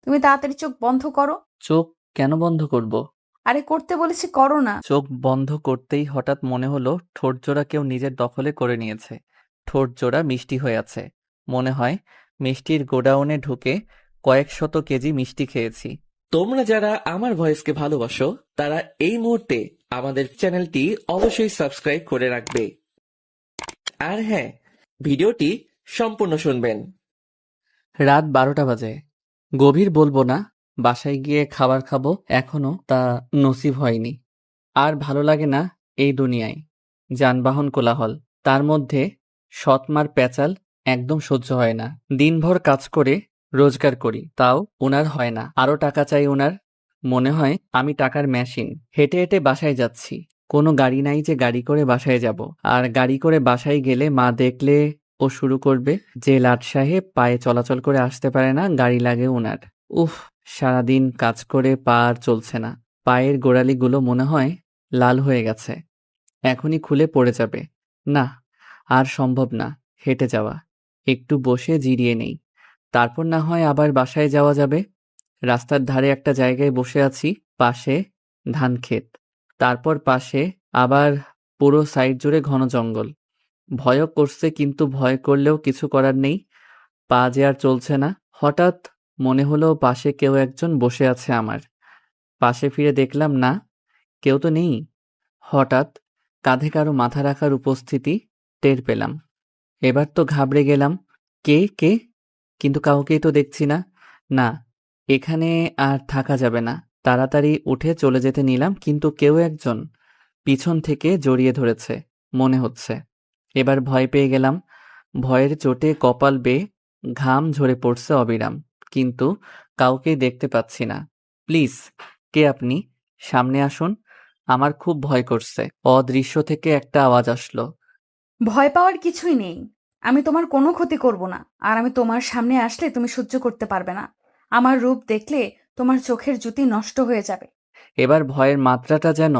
তুমি তাড়াতাড়ি চোখ বন্ধ করো। চোখ কেন বন্ধ করব? আরে করতে বলেছি, করো না। চোখ বন্ধ করতেই হঠাৎ মনে হলো ঠোঁটজোড়া কেউ নিজের দখলে করে নিয়েছে। ঠোঁটজোড়া মিষ্টি হয়ে আছে। মনে হয় মিষ্টির গোডাউনে ঢুকে কয়েক শত কেজি মিষ্টি খেয়েছি। তোমরা যারা আমার ভয়েসকে ভালোবাসো তারা এই মুহূর্তে আমাদের চ্যানেলটি অবশ্যই সাবস্ক্রাইব করে রাখবে। আর হ্যাঁ, ভিডিওটি সম্পূর্ণ শুনবেন। রাত 12টা বাজে। গভীর বলবো না, বাসায় গিয়ে খাবার খাবো, এখনো তা নসিব হয়নি। আর ভালো লাগে না এই দুনিয়ায়। যানবাহন কোলাহল, তার মধ্যে সৎমার প্যাচাল একদম সহ্য হয় না। দিনভর কাজ করে রোজগার করি, তাও ওনার হয় না। আরো টাকা চাই ওনার। মনে হয় আমি টাকার মেশিন। হেঁটে হেঁটে বাসায় যাচ্ছি। কোনো গাড়ি নাই যে গাড়ি করে বাসায় যাব। আর গাড়ি করে বাসায় গেলে মা দেখলে ও শুরু করবে যে লাট সাহেব পায়ে চলাচল করে আসতে পারে না, গাড়ি লাগে ওনার। উফ, সারাদিন কাজ করে পা আর চলছে না। পায়ের গোড়ালিগুলো মনে হয় লাল হয়ে গেছে, এখনই খুলে পড়ে যাবে। না, আর সম্ভব না হেঁটে যাওয়া। একটু বসে জিরিয়ে নেই, তারপর না হয় আবার বাসায় যাওয়া যাবে। রাস্তার ধারে একটা জায়গায় বসে আছি, পাশে ধান ক্ষেত, তারপর পাশে আবার পুরো সাইড জুড়ে ঘন জঙ্গল। ভয়ও করছে, কিন্তু ভয় করলেও কিছু করার নেই। পা যে আর চলছে না। হঠাৎ মনে হলো পাশে কেউ একজন বসে আছে আমার। পাশে ফিরে দেখলাম না, কেউ তো নেই। হঠাৎ কাঁধে কারো মাথা রাখার উপস্থিতি টের পেলাম। এবার তো ঘাবড়ে গেলাম। কে কে? কিন্তু কাউকেই তো দেখছি না। না, এখানে আর থাকা যাবে না। তাড়াতাড়ি উঠে চলে যেতে নিলাম, কিন্তু কেউ একজন পিছন থেকে জড়িয়ে ধরেছে মনে হচ্ছে। এবার ভয় পেয়ে গেলাম। ভয়ের চোটে কপাল বেয়ে ঘাম ঝরে পড়ছে অবিরাম, কিন্তু কাউকেই দেখতে পাচ্ছি না। প্লিজ, কে আপনি? সামনে আসুন, আমার খুব ভয় করছে। অদৃশ্য থেকে একটা আওয়াজ আসলো। ভয় পাওয়ার কিছুই নেই। আমি তোমার কোনো ক্ষতি করব না। আর আমি তোমার সামনে আসলে তুমি সহ্য করতে পারবে না। আমার রূপ দেখলে তোমার চোখের জ্যোতি নষ্ট হয়ে যাবে। এবার ভয়ের মাত্রাটা যেন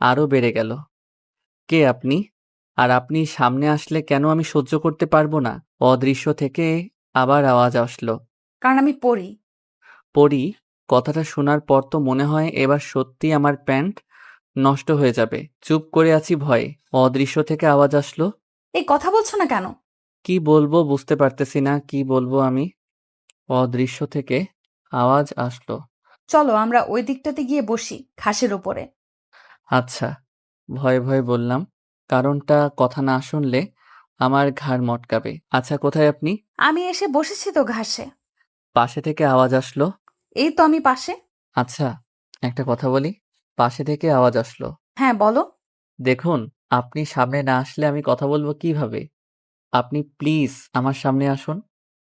আরো বেড়ে গেল। কে আপনি? আর আপনি সামনে আসলে কেন আমি সহ্য করতে পারবো না? অদৃশ্য থেকে আবার আওয়াজ আসলো। কারণ আমি পড়ি। পড়ি? কথাটা শোনার পর তো মনে হয় এবার সত্যি আমার প্যান্ট নষ্ট হয়ে যাবে। চুপ করে আছি ভয়ে। অদৃশ্য থেকে আওয়াজ আসলো। এই কথা বলছো না কেন? কি বলবো বুঝতে পারতেছি না, কি বলবো আমি। অদৃশ্য থেকে আওয়াজ আসলো। চলো আমরা ওই দিকটাতে গিয়ে বসি, ঘাসের ওপরে। আচ্ছা, ভয়ে ভয়ে বললাম, কারণটা কথা না শুনলে আমার ঘাড় মটকাবে। আচ্ছা, কোথায় আপনি? আমি এসে বসেছি তো ঘাসে। পাশে থেকে আওয়াজ আসলো। এই তো আমি পাশে। আচ্ছা, একটা কথা বলি। পাশে থেকে আওয়াজ আসলো। হ্যাঁ, বলো। দেখুন, আপনি সামনে না আসলে আমি কথা বলবো কিভাবে? আপনি প্লিজ আমার সামনে আসুন।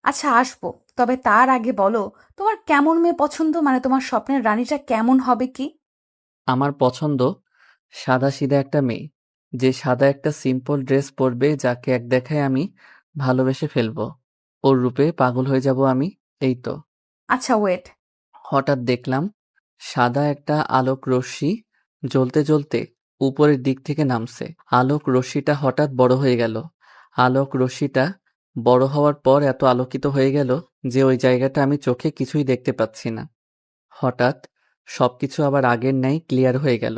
আচ্ছা, আসবো। তবে তার আগে বলো, তোমার কেমন মেয়ে পছন্দ? মানে তোমার স্বপ্নের রানীটা কেমন হবে কি? আমার পছন্দ সাদাসিধা একটা মেয়ে, যে সাদা একটা সিম্পল ড্রেস পরবে, যাকে এক দেখায় আমি ভালোবেসে ফেলবো। ওর রূপে পাগল হয়ে যাব আমি। এই তো। আচ্ছা, ওয়েট। হঠাৎ দেখলাম সাদা একটা আলোক রশ্মি জ্বলতে জ্বলতে উপরের দিক থেকে নামছে। আলোক রশ্মিটা হঠাৎ বড় হয়ে গেল। আলোক রশ্মিটা বড় হওয়ার পর এত আলোকিত হয়ে গেল যে ওই জায়গাটা আমি চোখে কিছুই দেখতে পাচ্ছি না। হঠাৎ সবকিছু আবার আগের ন্যায় ক্লিয়ার হয়ে গেল।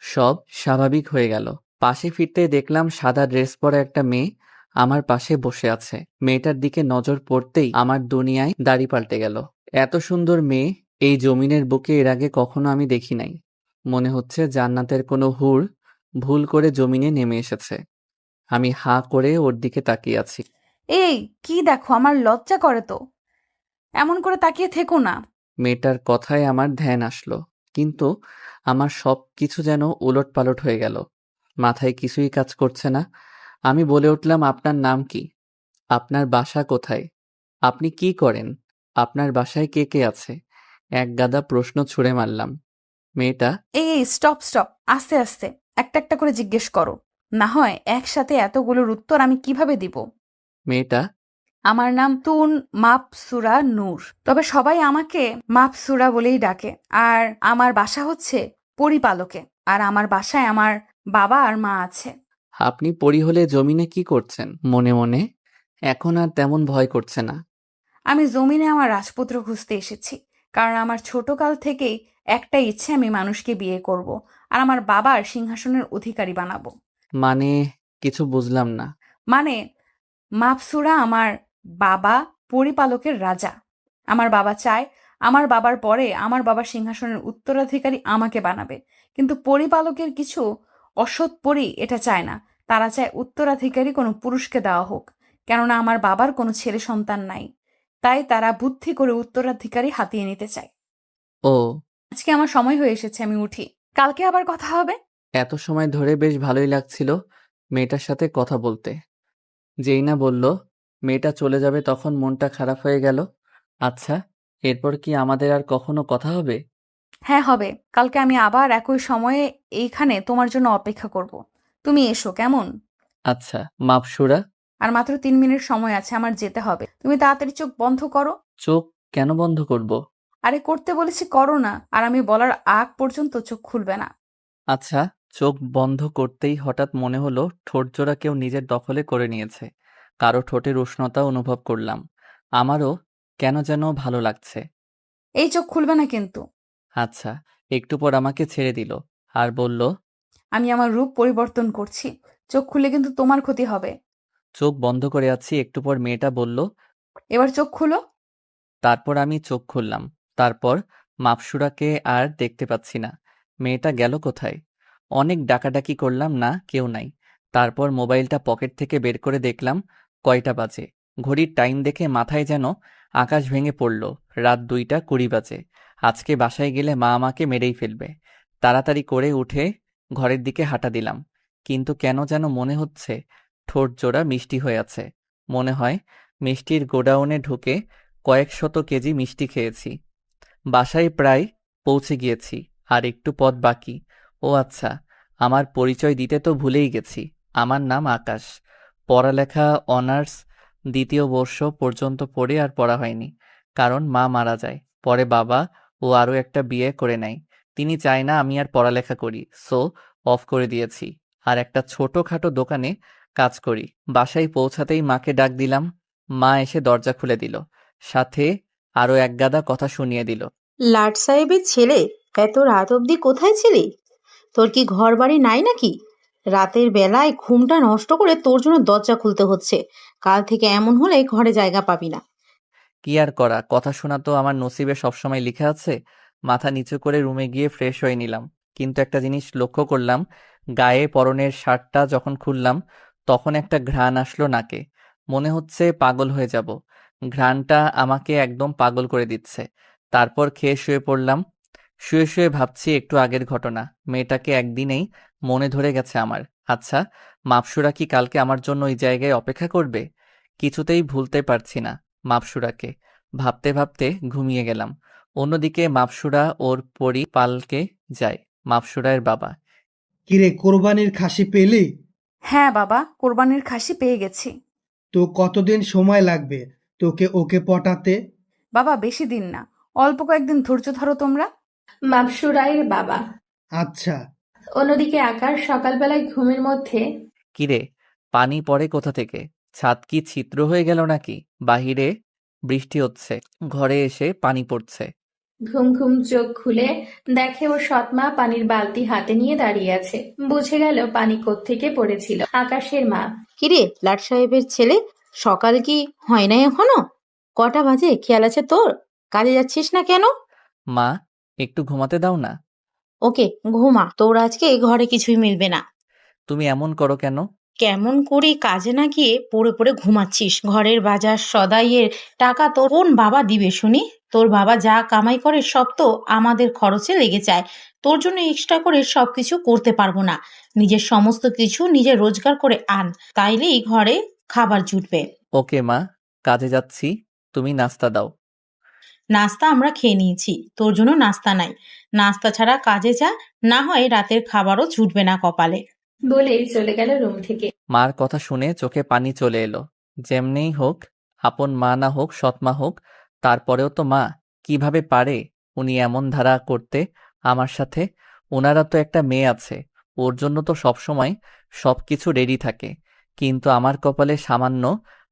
সব স্বাভাবিক হয়ে গেল। পাশে ফিরতেই দেখলাম সাদা ড্রেস পরা একটা মেয়ে আমার পাশে বসে আছে। মেয়েটার দিকে নজর পড়তেই আমার দুনিয়ায় দাড়ি পাল্টে গেল। এত সুন্দর মেয়ে এই জমিনের বুকে এর আগে কখনো আমি দেখি নাই। মনে হচ্ছে জান্নাতের কোনো হুর ভুল করে জমিনে নেমে এসেছে। আমি হাঁ করে ওর দিকে তাকিয়ে আছি। এই, কি দেখো? আমার লজ্জা করে তো। এমন করে তাকিয়ে থেকো না। মেয়েটার কথায় আমার ধ্যান আসলো, কিন্তু আমার সব কিছু যেন উলটপালট হয়ে গেল। মাথায় কিছুই কাজ করছে না। আমি বলে উঠলাম, আপনার নাম কি? আপনার বাসা কোথায়? আপনি কি করেন? আপনার বাসায় কে কে আছে? এক গাদা প্রশ্ন ছুড়ে মারলাম। মেয়েটা এই স্টপ স্টপ, আস্তে আস্তে। একটা একটা করে জিজ্ঞেস করো। না হয় একসাথে এতগুলোর উত্তর আমি কিভাবে দিব? মেয়েটা আমার নাম তুন মাপসুরা নূর, তবে সবাই আমাকে মাপসুরা বলেই ডাকে। আর আমার বাসা হচ্ছে পরিপালকে। আর আমার বাসায় আমার বাবা আর মা আছে। আপনি পরি হলে জমিনে কি করছেন? মনে মনে এখন আর তেমন ভয় করছে না। আমি জমিনে আমার রাজপুত্র খুঁজতে এসেছি। কারণ আমার ছোটকাল থেকেই একটাই ইচ্ছে, আমি মানুষকে বিয়ে করব আর আমার বাবার সিংহাসনের অধিকারী বানাবো। মানে কিছু বুঝলাম না। মানে মাপসুরা আমার বাবা পরিপালকের রাজা। আমার বাবা চায় আমার বাবার পরে আমার বাবার সিংহাসনের উত্তরাধিকারী আমাকে বানাবে, কিন্তু পরিপালকের কিছু অসৎ পরি এটা চায় না। তারা চায় উত্তরাধিকারী কোনো পুরুষকে দেওয়া হোক, কেননা আমার বাবার কোনো ছেলে সন্তান নাই। তাই তারা বুদ্ধি করে উত্তরাধিকারী হাতিয়ে নিতে চায়। ও, আজকে আমার সময় হয়ে এসেছে, আমি উঠি। কালকে আবার কথা হবে। এত সময় ধরে বেশ ভালোই লাগছিল মেয়েটার সাথে কথা বলতে। যেই না বলল মেয়েটা চলে যাবে তখন মনটা খারাপ হয়ে গেল। আচ্ছা, এরপর কি আমাদের আর কখনো কথা হবে? হ্যাঁ হবে, কালকে আমি আবার একই সময়ে এইখানে তোমার জন্য অপেক্ষা করব। তুমি এসো কেমন? আচ্ছা, মাপসুরা। আর মাত্র 3 মিনিট সময় আছে, আমার যেতে হবে। তুমি তাড়াতাড়ি চোখ বন্ধ করো। চোখ কেন বন্ধ করব? আরে করতে বলেছি করো না, আর আমি বলার আগ পর্যন্ত চোখ খুলবে না। আচ্ছা, চোখ বন্ধ করতেই হঠাৎ মনে হলো ঠোঁটজোড়া কেউ নিজের দখলে করে নিয়েছে। কারো ঠোঁটের উষ্ণতা অনুভব করলাম। আমারও কেন যেন ভালো লাগছে। এই চোখ খুলবে না কিন্তু। আচ্ছা, একটু পর আমাকে ছেড়ে দিল আর বলল, আমি আমার রূপ পরিবর্তন করছি, চোখ খুললে কিন্তু তোমার ক্ষতি হবে। চোখ বন্ধ করে আছি। একটু পর মেয়েটা বলল, এবার চোখ খুলো। তারপর আমি চোখ খুললাম। তারপর মাপসুরাকে আর দেখতে পাচ্ছি না। মেয়েটা গেল কোথায়? অনেক ডাকাডাকি করলাম, না কেউ নাই। তারপর মোবাইলটা পকেট থেকে বের করে দেখলাম কয়টা বাজে। ঘড়ির টাইম দেখে মাথায় যেন আকাশ ভেঙে পড়ল। রাত 2টা 20 বাজে। আজকে বাসায় গেলে মা আমাকে মেরেই ফেলবে। তাড়াতাড়ি করে উঠে ঘরের দিকে হাঁটা দিলাম। কিন্তু কেন যেন মনে হচ্ছে ঠোঁট জোড়া মিষ্টি হয়ে আছে। মনে হয় মিষ্টির গোডাউনে ঢুকে কয়েক শত কেজি মিষ্টি খেয়েছি। বাসায় প্রায় পৌঁছে গিয়েছি, আর একটু পথ বাকি। ও আচ্ছা, আমার পরিচয় দিতে তো ভুলেই গেছি। আমার নাম আকাশ। পড়ালেখা অনার্স 2য় বর্ষ পর্যন্ত পড়ে আর পড়া হয়নি, কারণ মা মারা যায়। পরে বাবা ও আরও একটা বিয়ে করে নেয়। তিনি চায় না আমি আর পড়ালেখা করি, সো অফ করে দিয়েছি। আর একটা ছোটখাটো দোকানে কাজ করি। বাসায় পৌঁছাতেই মাকে ডাক দিলাম। মা এসে দরজা খুলে দিল, সাথে আরো একগাদা কথা শুনিয়ে দিল। লাট সাহেবের ছেলে, এত রাত অবধি কোথায় ছিলি? তোর কি ঘর বাড়ি নাই নাকি? রাতের বেলায় ঘুমটা নষ্ট করে তোর জন্য দরজা খুলতে হচ্ছে। কাল থেকে এমন হলে ঘরে জায়গা পাবি না। কি আর করা, কথা শোনা তো আমার নসিবে সবসময় লিখে আছে। মাথা নিচু করে রুমে গিয়ে ফ্রেশ হয়ে নিলাম। কিন্তু একটা জিনিস লক্ষ্য করলাম, গায়ে পরনের শার্টটা যখন খুললাম তখন একটা ঘ্রাণ আসলো নাকে। মনে হচ্ছে পাগল হয়ে যাব। ঘ্রাণটা আমাকে একদম পাগল করে দিচ্ছে। তারপর খেয়ে শুয়ে পড়লাম। শুয়ে শুয়ে ভাবছি একটু আগের ঘটনা। মেয়েটাকে একদিনেই মনে ধরে গেছে আমার। আচ্ছা, মাপসুরা কি কালকে আমার জন্য ওই জায়গায় অপেক্ষা করবে? কিছুতেই ভুলতে পারছি না মাপসুরাকে। ভাবতে ভাবতে ঘুমিয়ে গেলাম। অন্যদিকে মাপসুরা ওর পরিপালকে যায়। মাপসুরার বাবা, কিরে, কোরবানির খাসি পেলি? হ্যাঁ বাবা, কোরবানির খাসি পেয়ে গেছি। তো কতদিন সময় লাগবে তোকে ওকে পটাতে? বাবা বেশি দিন না, অল্প কয়েকদিন ধৈর্য ধরো তোমরা। মাপসুরাইয়ের বাবা। আচ্ছা। অন্যদিকে আকাশ সকালবেলায় ঘুমের মধ্যে কিরে, পানি পড়ে কোথা থেকে? ছাদ কি ছিদ্র হয়ে গেল নাকি? বাহিরে বৃষ্টি হচ্ছে, ঘরে এসে পানি পড়ছে। ঘুম ঘুম চোখ খুলে দেখে ওর সৎমা পানির বালতি হাতে নিয়ে দাঁড়িয়ে আছে। বুঝে গেল পানি কোত্থেকে পড়েছিল। আকাশের মা। কিরে লাট সাহেবের ছেলে, সকাল কি হয় নাই এখনো? কটা বাজে খেয়াল আছে তোর? কাজে যাচ্ছিস না কেন? মা, একটু ঘুমাতে দাও না। ওকে, ঘুমা, তোর আজকে ঘরে কিছুই মিলবে না। তুমি এমন করো কেন? কেমন করি, কাজে না গিয়ে পড়ে পড়ে ঘুমাচ্ছিস? ঘরের বাজার সদাইয়ের টাকা তোর কোন বাবা দিবে শুনি? তোর বাবা যা কামাই করে সব তো আমাদের খরচে লেগে যায়। তোর জন্য এক্সট্রা করে সবকিছু করতে পারবো না। নিজের সমস্ত কিছু নিজে রোজগার করে আন, তাইলেই ঘরে খাবার জুটবে। ওকে মা, কাজে যাচ্ছি। তুমি নাস্তা দাও। নাস্তা আমরা খেয়ে নিয়েছি, তোর জন্য নাস্তা নাই। নাস্তা ছাড়া কাজে যা, না হয় রাতের খাবারও জুটবে না কপালে। বলেই চলে গেল রুম থেকে। মার কথা শুনে চোখে পানি চলে এলো। যেমনিই হোক, আপন মা না হোক সৎমা হোক, তারপরেও তো মা। কিভাবে পারে উনি এমন ধারা করতে আমার সাথে? ওনারা তো একটা মেয়ে আছে, ওর জন্য তো সবসময় সবকিছু রেডি থাকে। কিন্তু আমার কপালে সামান্য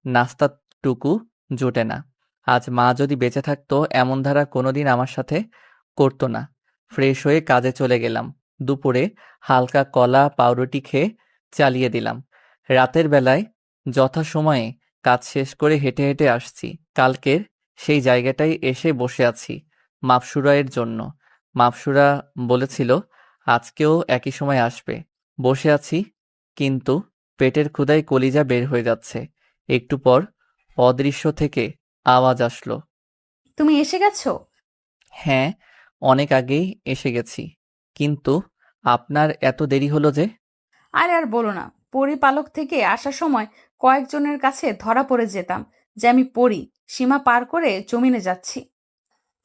নাস্তাটুকু জোটে না। আজ মা যদি বেঁচে থাকতো এমন ধারা কোনোদিন আমার সাথে করতো না। ফ্রেশ হয়ে কাজে চলে গেলাম। দুপুরে হালকা কলা পাউরুটি খেয়ে চালিয়ে দিলাম। রাতের বেলায় যথাসময়ে কাজ শেষ করে হেঁটে হেঁটে আসছি। কালকের সেই জায়গাটায় এসে বসে আছি মাপসুরা জন্য। মাপসুরা বলেছিল আজকেও একই সময় আসবে। বসে আছি, কিন্তু পেটের ক্ষুধায় কলিজা বের হয়ে যাচ্ছে। একটু পর অদৃশ্য থেকে আওয়াজ আসলো। তুমি এসে গেছো? হ্যাঁ, অনেক আগেই এসে গেছি। কিন্তু আপনার এত দেরি হলো যে? আরে আর বলো না, পরিপালক থেকে আসার সময় কয়েকজনের কাছে ধরা পড়ে যেতাম যে আমি পড়ি, সীমা পার করে জমিনে যাচ্ছি।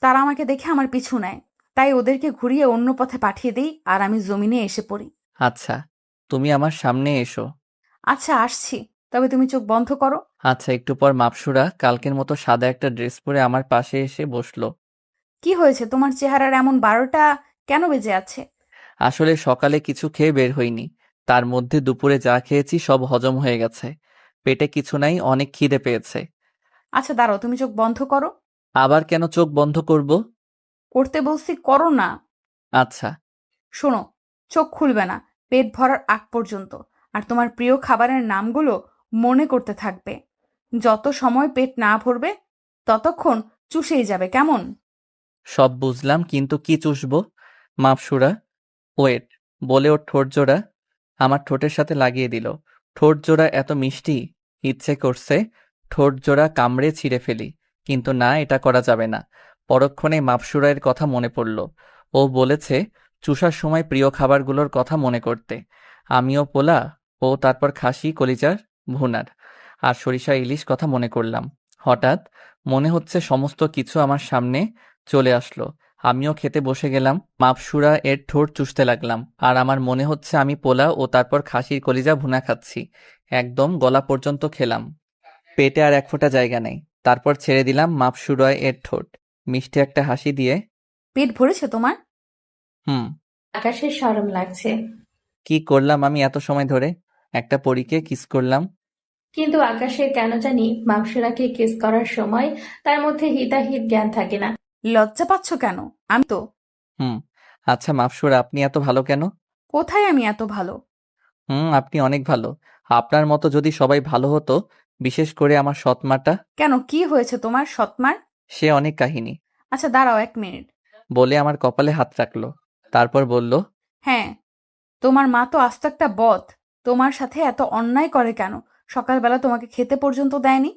তারা আমাকে দেখে আমার পিছু নেয়, তাই ওদেরকে ঘুরিয়ে অন্য পথে পাঠিয়ে দিই আর আমি জমিনে এসে পড়ি। আচ্ছা, তুমি আমার সামনে এসো। আচ্ছা আসছি, তবে তুমি চোখ বন্ধ করো। আচ্ছা, একটু পর মাপসুরা কালকের মতো সাদা একটা ড্রেস পরে আমার পাশে এসে বসলো। কি হয়েছে তোমার চেহারার এমন 12টা কেন বেজে আছে? আসলে সকালে কিছু খেয়ে বের হইনি। তার মধ্যে দুপুরে যা খেয়েছি সব হজম হয়ে গেছে। পেটে কিছু নাই, অনেক খিদে পেয়েছে। আচ্ছা দাঁড়াও, তুমি চোখ বন্ধ করো। আবার কেন চোখ বন্ধ করব? করতে বলছি, করো না। আচ্ছা। শোনো, চোখ খুলবে না পেট ভরার আগ পর্যন্ত। আর তোমার প্রিয় খাবারের নামগুলো মনে করতে থাকবে। যত সময় পেট না ভরবে ততক্ষণ চুষেই যাবে, কেমন? সব বুঝলাম, কিন্তু কি চুষবো? মাপসুরা ওয়েট বলে ওর ঠোঁট জোড়া আমার ঠোঁটের সাথে লাগিয়ে দিল। ঠোঁট জোড়া এত মিষ্টি, ইচ্ছে করছে ঠোঁট জোড়া কামড়ে ছিঁড়ে ফেলি, কিন্তু না, এটা করা যাবে না। পরক্ষণে মাপসুরায়ের কথা মনে পড়ল। ও বলেছে চুষার সময় প্রিয় খাবারগুলোর কথা মনে করতে। আমিও পোলা, ও তারপর খাসি কলিজার ভুনার আর সরিষা ইলিশ কথা মনে করলাম। হঠাৎ মনে হচ্ছে সমস্ত কিছু আমার সামনে চলে আসলো। আমিও খেতে বসে গেলাম। মাপসুরা এর ঠোঁট চুষতে লাগলাম, আর আমার মনে হচ্ছে আমি পোলা ও তারপর খাসির কলিজা ভুনা খাচ্ছি। একদম গলা পর্যন্ত খেলাম। পেটে আর এক ফোঁটা জায়গা নেই। তারপর ছেড়ে দিলাম মাপসুরা এর ঠোঁট। মিষ্টি একটা হাসি দিয়ে, পেট ভরেছে তোমার? হুম। আকাশের শরম লাগছে। কি করলাম আমি এত সময় ধরে? একটা পরীকে কিস করলাম। কিন্তু আকাশের কেন জানি মাংসরাকে কিস করার সময় তার মধ্যে হিতাহিত জ্ঞান থাকে না। লজ্জা পাচ্ছ কেন? আমি তো। হুম। আচ্ছা মাপসুরা, আপনি এত ভালো কেন? কোথায় আমি এত ভালো? আপনি অনেক ভালো। আপনার মতো যদি সবাই ভালো হতো, বিশেষ করে আমার সৎমাটা। কেন, কি হয়েছে তোমার সৎমার? সে অনেক কাহিনী। আচ্ছা দাঁড়াও 1 মিনিট। বলে আমার কপালে হাত রাখলো। তারপর বলল, হ্যাঁ, তোমার মা তো আস্ত একটা বদ। তোমার সাথে এত অন্যায় করে কেন? সকালবেলা তোমাকে খেতে পর্যন্ত দেয়নি।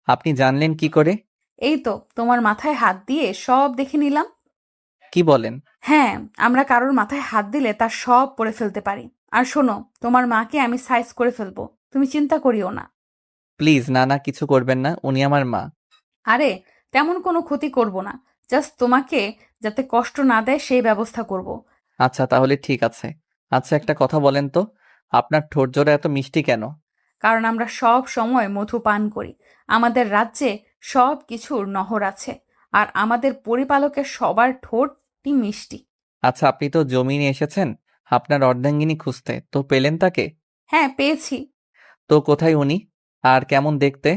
আপনি জানলেন কি করে? এই তো তোমার মাথায় হাত দিয়ে সব দেখে নিলাম। কি বলেন? হ্যাঁ, আমরা কারোর মাথায় হাত দিলে তার সব পড়ে ফেলতে পারি। আর শোনো, তোমার মাকে আমি সাইজ করে ফেলবো, তুমি চিন্তা করিও না। প্লিজ, না না, কিছু করবেন না, উনি আমার মা। আরে, তেমন কোনো ক্ষতি করব না। জাস্ট তোমাকে যাতে কষ্ট না দেয় সেই ব্যবস্থা করব। আচ্ছা তাহলে ঠিক আছে। আচ্ছা একটা কথা বলেন তো, আপনার ঠোঁট জোড়া এত মিষ্টি কেন? কারণ আমরা সব সময় মধু পান করি। আমাদের রাজ্যে সব কিছুর নহর আছে। আর আমাদের পরিপালকের সবার ঠোঁটই মিষ্টি। আচ্ছা, আপনি তো জমিনে এসেছেন আপনার অর্ধাঙ্গিনী খুঁজতে, তো পেলেন তাকে? হ্যাঁ, পেয়েছি। তো কোথায় উনি? আর কেমন দেখতে?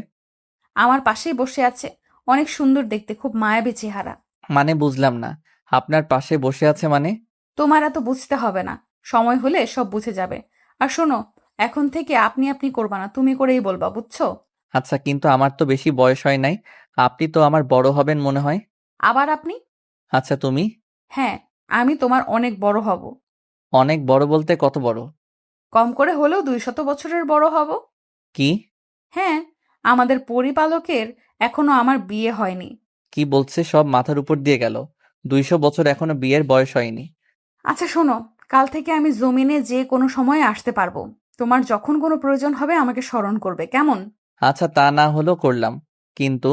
আমার পাশেই বসে আছে। অনেক সুন্দর দেখতে, খুব মায়াবী চেহারা। মানে বুঝলাম না, আপনার পাশে বসে আছে মানে? তোমার এত বুঝতে হবে না, সময় হলে সব বুঝে যাবে। আর শোনো, এখন থেকে আপনি আপনি করবা না, তুমি করেই বলবা, বুঝছো? আচ্ছা, কিন্তু আমার তো বেশি বয়স হয় নাই। আপনি তো আমার বড় হবেন মনে হয়। আবার আপনি? আচ্ছা তুমি? হ্যাঁ, আমি তোমার অনেক বড় হব। অনেক বড় বলতে কত বড়? কম করে হলেও 200 বছরের বড় হব। কি? হ্যাঁ, আমাদের পরিপালকের এখনো আমার বিয়ে হয়নি। কি বলছে সব মাথার উপর দিয়ে গেল? 200 বছর এখনো বিয়ের বয়স হয়নি? আচ্ছা শোনো, কাল থেকে আমি জমিনে যে কোনো সময়ে আসতে পারবো। তোমার যখন কোনো প্রয়োজন হবে আমাকে স্মরণ করবে, কেমন? আচ্ছা তা না হলেও করলাম, কিন্তু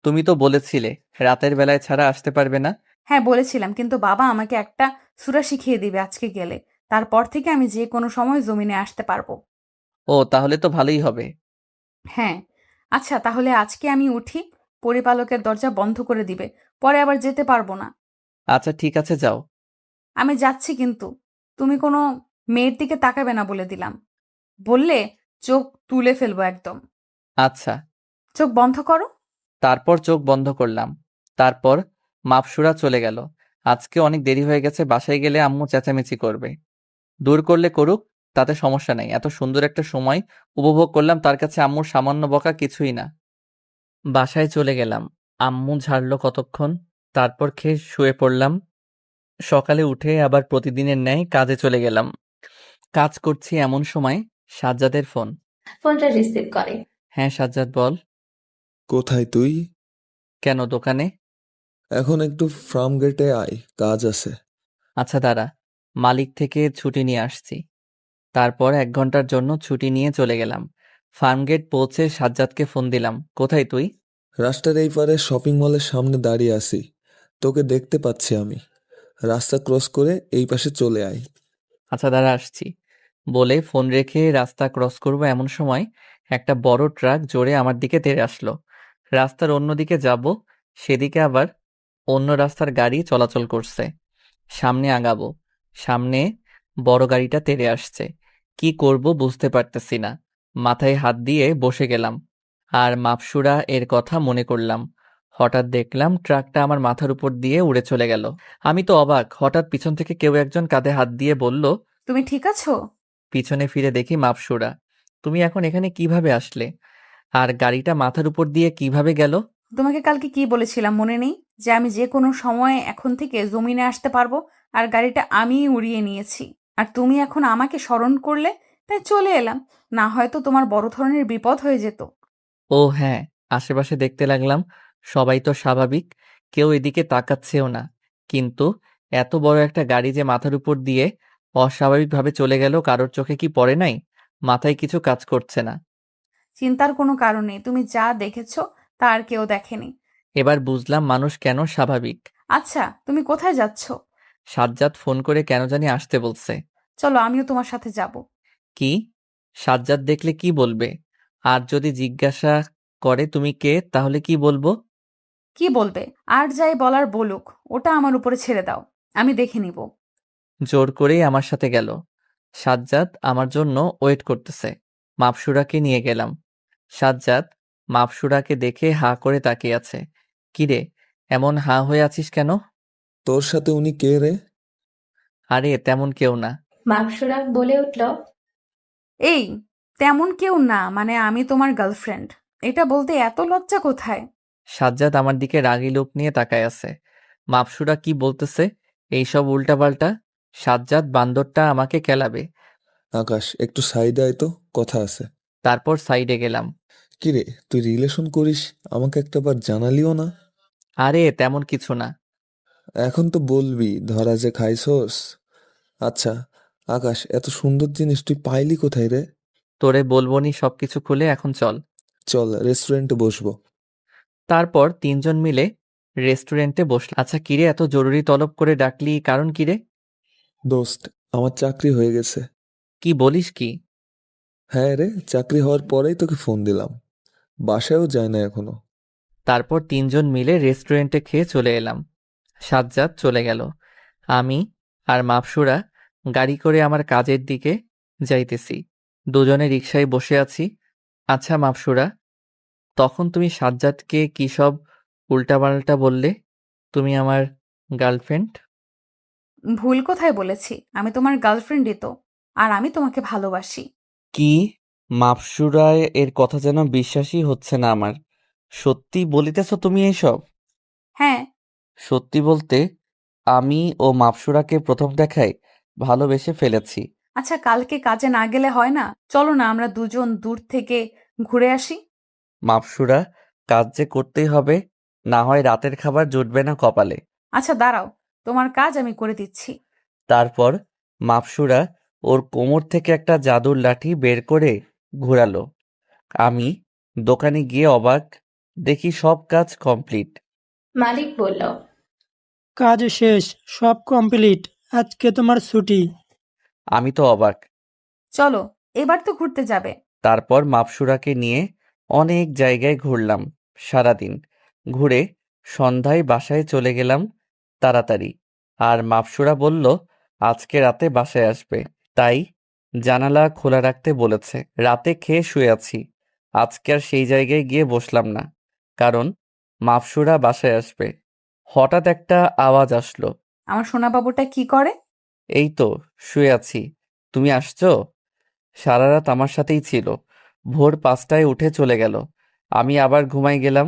তুমি তো বলেছিলে রাতের বেলায় ছাড়া আসতে পারবে না। হ্যাঁ বলেছিলাম, কিন্তু বাবা আমাকে একটা সূরা শিখিয়ে দিবে আজকে গেলে। তারপর থেকে আমি যে কোনো সময় জমিনে আসতে পারবো। ও তাহলে তো ভালোই হবে। হ্যাঁ। আচ্ছা তাহলে আজকে আমি উঠি। পরিপালকের দরজা বন্ধ করে দিবে, পরে আবার যেতে পারবো না। আচ্ছা ঠিক আছে, যাও। আমি যাচ্ছি, কিন্তু তুমি কোনো মেয়ের দিকে তাকাবে না বলে দিলাম। বললে চোখ তুলে ফেলবো একদম। আচ্ছা। চোখ বন্ধ করো। তারপর চোখ বন্ধ করলাম। তারপর মাপসুরা চলে গেল। আজকে অনেক দেরি হয়ে গেছে, বাসায় গেলে আম্মু চেঁচামেচি করবে। দূর করলে করুক, তাতে সমস্যা নাই। এত সুন্দর একটা সময় উপভোগ করলাম, তার কাছে আম্মুর সামান্য বকা কিছুই না। বাসায় চলে গেলাম। আম্মু ঝাড়লো কতক্ষণ, তারপর খেয়ে শুয়ে পড়লাম। সকালে উঠে আবার প্রতিদিনের ন্যায় কাজে চলে গেলাম। কাজ করছি এমন সময় সাজ্জাদের ফোন। ফোনটা রিসিভ করে। হ্যাঁ সাজ্জাদ, বল। কোথায় তুই? কেন, দোকানে? এখন একটু ফার্ম গেটে আয়, কাজ আছে। আচ্ছা দাঁড়া, মালিক থেকে ছুটি নিয়ে আসছি। তারপর 1 ঘন্টার জন্য ছুটি নিয়ে চলে গেলাম। ফার্মগেট পৌঁছে সাজ্জাদকে ফোন দিলাম। কোথায় তুই? রাস্তার এই পারে শপিং মলের সামনে দাঁড়িয়ে আছি, তোকে দেখতে পাচ্ছি আমি। রাস্তা ক্রস করে এই পাশে চলে আয়। আচ্ছা দাঁড়া, আসছি। বলে ফোন রেখে রাস্তা ক্রস করব এমন সময় একটা বড় ট্রাক জোরে আমার দিকে তেড়ে আসলো। রাস্তার অন্যদিকে যাব, সেদিকে আবার অন্য রাস্তার গাড়ি চলাচল করছে। সামনে আগাবো, সামনে বড় গাড়িটা তেড়ে আসছে। কি করব বুঝতে পারতেছি না। মাথায় হাত দিয়ে বসে গেলাম আর মাপসুরা এর কথা মনে করলাম। হঠাৎ দেখলাম ট্রাকটা আমার মাথার উপর দিয়ে উড়ে চলে গেল। আমি তো অবাক। হঠাৎ পিছন থেকে কেউ একজন কাঁধে হাত দিয়ে বলল। তুমি ঠিক আছো? পিছনে ফিরে দেখি মাপসুরা। তুমি এখন এখানে কিভাবে আসলে? আর গাড়িটা মাথার উপর দিয়ে কিভাবে গেল? তোমাকে কালকে কি বলেছিলাম মনে নেই, যে আমি যে কোনো সময় এখন থেকে জমিনে আসতে পারবো, আর গাড়িটা আমিই উড়িয়ে নিয়েছি। আর তুমি এখন আমাকে স্মরণ করলে, তাই চলে এলাম। না হয়তো তোমার বড় ধরনের বিপদ হয়ে যেত। ও হ্যাঁ, আশেপাশে দেখতে লাগলাম। সবাই তো স্বাভাবিক, কেউ এদিকে তাকাচ্ছেও না। কিন্তু এত বড় একটা গাড়ি যে মাথার উপর দিয়ে অস্বাভাবিকভাবে চলে গেল, কারোর চোখে কি পড়ে নাই? মাথায় কিছু কাজ করছে না। চিন্তার কোনো কারণ নেই, তুমি যা দেখেছো তা আর কেউ দেখেনি। এবার বুঝলাম মানুষ কেন স্বাভাবিক। আচ্ছা, তুমি কোথায় যাচ্ছ? সাজ্জাদ ফোন করে কেন জানি আসতে বলছে। চলো, আমিও তোমার সাথে যাব। কি? সাজ্জাদ দেখলে কি বলবে? আর যদি জিজ্ঞাসা করে তুমি কে, তাহলে কি বলবো? কি বলবে? আর যাই বলার বলুক, ওটা আমার উপরে ছেড়ে দাও, আমি দেখে নিব। জোর করেই আমার সাথে গেল। সাজ্জাদ আমার জন্য ওয়েট করতেছে। মাপসুরাকে নিয়ে গেলাম। সাজ্জাদ মাপসুরাকে দেখে হাঁ করে তাকিয়ে আছে। কিরে, এমন হাঁ হয়ে আছিস কেন? তোর সাথে উনি কে রে? আরে তেমন কেউ না। মাকসুরা বলে উঠল। এই, তেমন কেউ না মানে আমি তোমার গার্লফ্রেন্ড। এটা বলতে এত লজ্জা কোথায়? সাজ্জাদ আমার দিকে রাগী লোক নিয়ে তাকায় আছে। মাপসুরা কি বলতেছে এইসব উল্টাপাল্টা? সাজ্জাদ বান্দরটা আমাকে কেলাবে। আকাশ, একটু সাইডে আয় তো, কথা আছে। তারপর সাইডে গেলাম। কিরে, তুই রিলেশন করিস, আমাকে একটাবার জানালিও না। আরে তেমন কিছু না। এখন তো বলবি ধরা যে খাইছস। আচ্ছা আকাশ, এত সুন্দর জিনিস তুই পাইলি কোথায় রে? তোরে বলবনি সবকিছু খুলে, এখন চল। চল রেস্টুরেন্টে বসবো। তারপর 3জন মিলে রেস্টুরেন্টে বসল। আচ্ছা কিরে, এত জরুরি তলব করে ডাকলি, কারণ কিরে? দোস্ত, আমার চাকরি হয়ে গেছে। কি বলিস কি? হ্যাঁ রে, চাকরি হওয়ার পরেই তোকে ফোন দিলাম। বাসায়ও যায় না এখনো। তারপর 3জন মিলে রেস্টুরেন্টে খেয়ে চলে এলাম। সাজ্জাদ চলে গেল। আমি আর মাপসুরা গাড়ি করে আমার কাজের দিকে যাইতেছি। দুজনে রিকশায় বসে আছি। আচ্ছা মাপসুরা, তখন তুমি সাজ্জাদকে কি সব উল্টাপাল্টা বললে? তুমি আমার গার্লফ্রেন্ড। ভুল কোথায় বলেছি? আমি তোমার গার্লফ্রেন্ডই তো, আর আমি তোমাকে ভালোবাসি। কি? মাপসুরায় এর কথা যেন বিশ্বাসই হচ্ছে না আমার। সত্যি বলিতেছ তুমি এইসব? হ্যাঁ। সত্যি বলতে আমি ও মাপসুরাকে প্রথম দেখায় ভালোবেসে ফেলেছি। আচ্ছা, কালকে কাজে না গেলে হয় না? চলো না আমরা দুজন দূর থেকে ঘুরে আসি। মাপসুরা, কাজ যে করতেই হবে, না হয় রাতের খাবার জুটবে না কপালে। আচ্ছা দাঁড়াও, তোমার কাজ আমি করে দিচ্ছি। তারপর মাপসুরা ওর কোমর থেকে একটা জাদুর লাঠি বের করে ঘুরালো। আমি দোকানে গিয়ে অবাক, দেখি সব কাজ কমপ্লিট। মালিক বলল। কাজ শেষ, সব কমপ্লিট, আজকে তোমার ছুটি। আমি তো অবাক। চলো, এবার তো ঘুরতে যাবে। তারপর মাপসুরাকে নিয়ে অনেক জায়গায় ঘুরলাম সারাদিন। ঘুরে সন্ধ্যায় বাসায় চলে গেলাম তাড়াতাড়ি। আর মাপসুরা বলল আজকে রাতে বাসায় আসবে, তাই জানালা খোলা রাখতে বলেছে। রাতে খেয়ে শুয়ে আছি। আজকে আর সেই জায়গায় গিয়ে বসলাম না, কারণ মাপসুরা বাসায় আসবে। হঠাৎ একটা আওয়াজ আসলো। আমার সোনা বাবুটা কি করে? এই তো শুয়ে আছি। তুমি আসছো? সারা রাত আমার সাথেই ছিল। ভোর 5টায় উঠে চলে গেল। আমি আবার ঘুমাই গেলাম।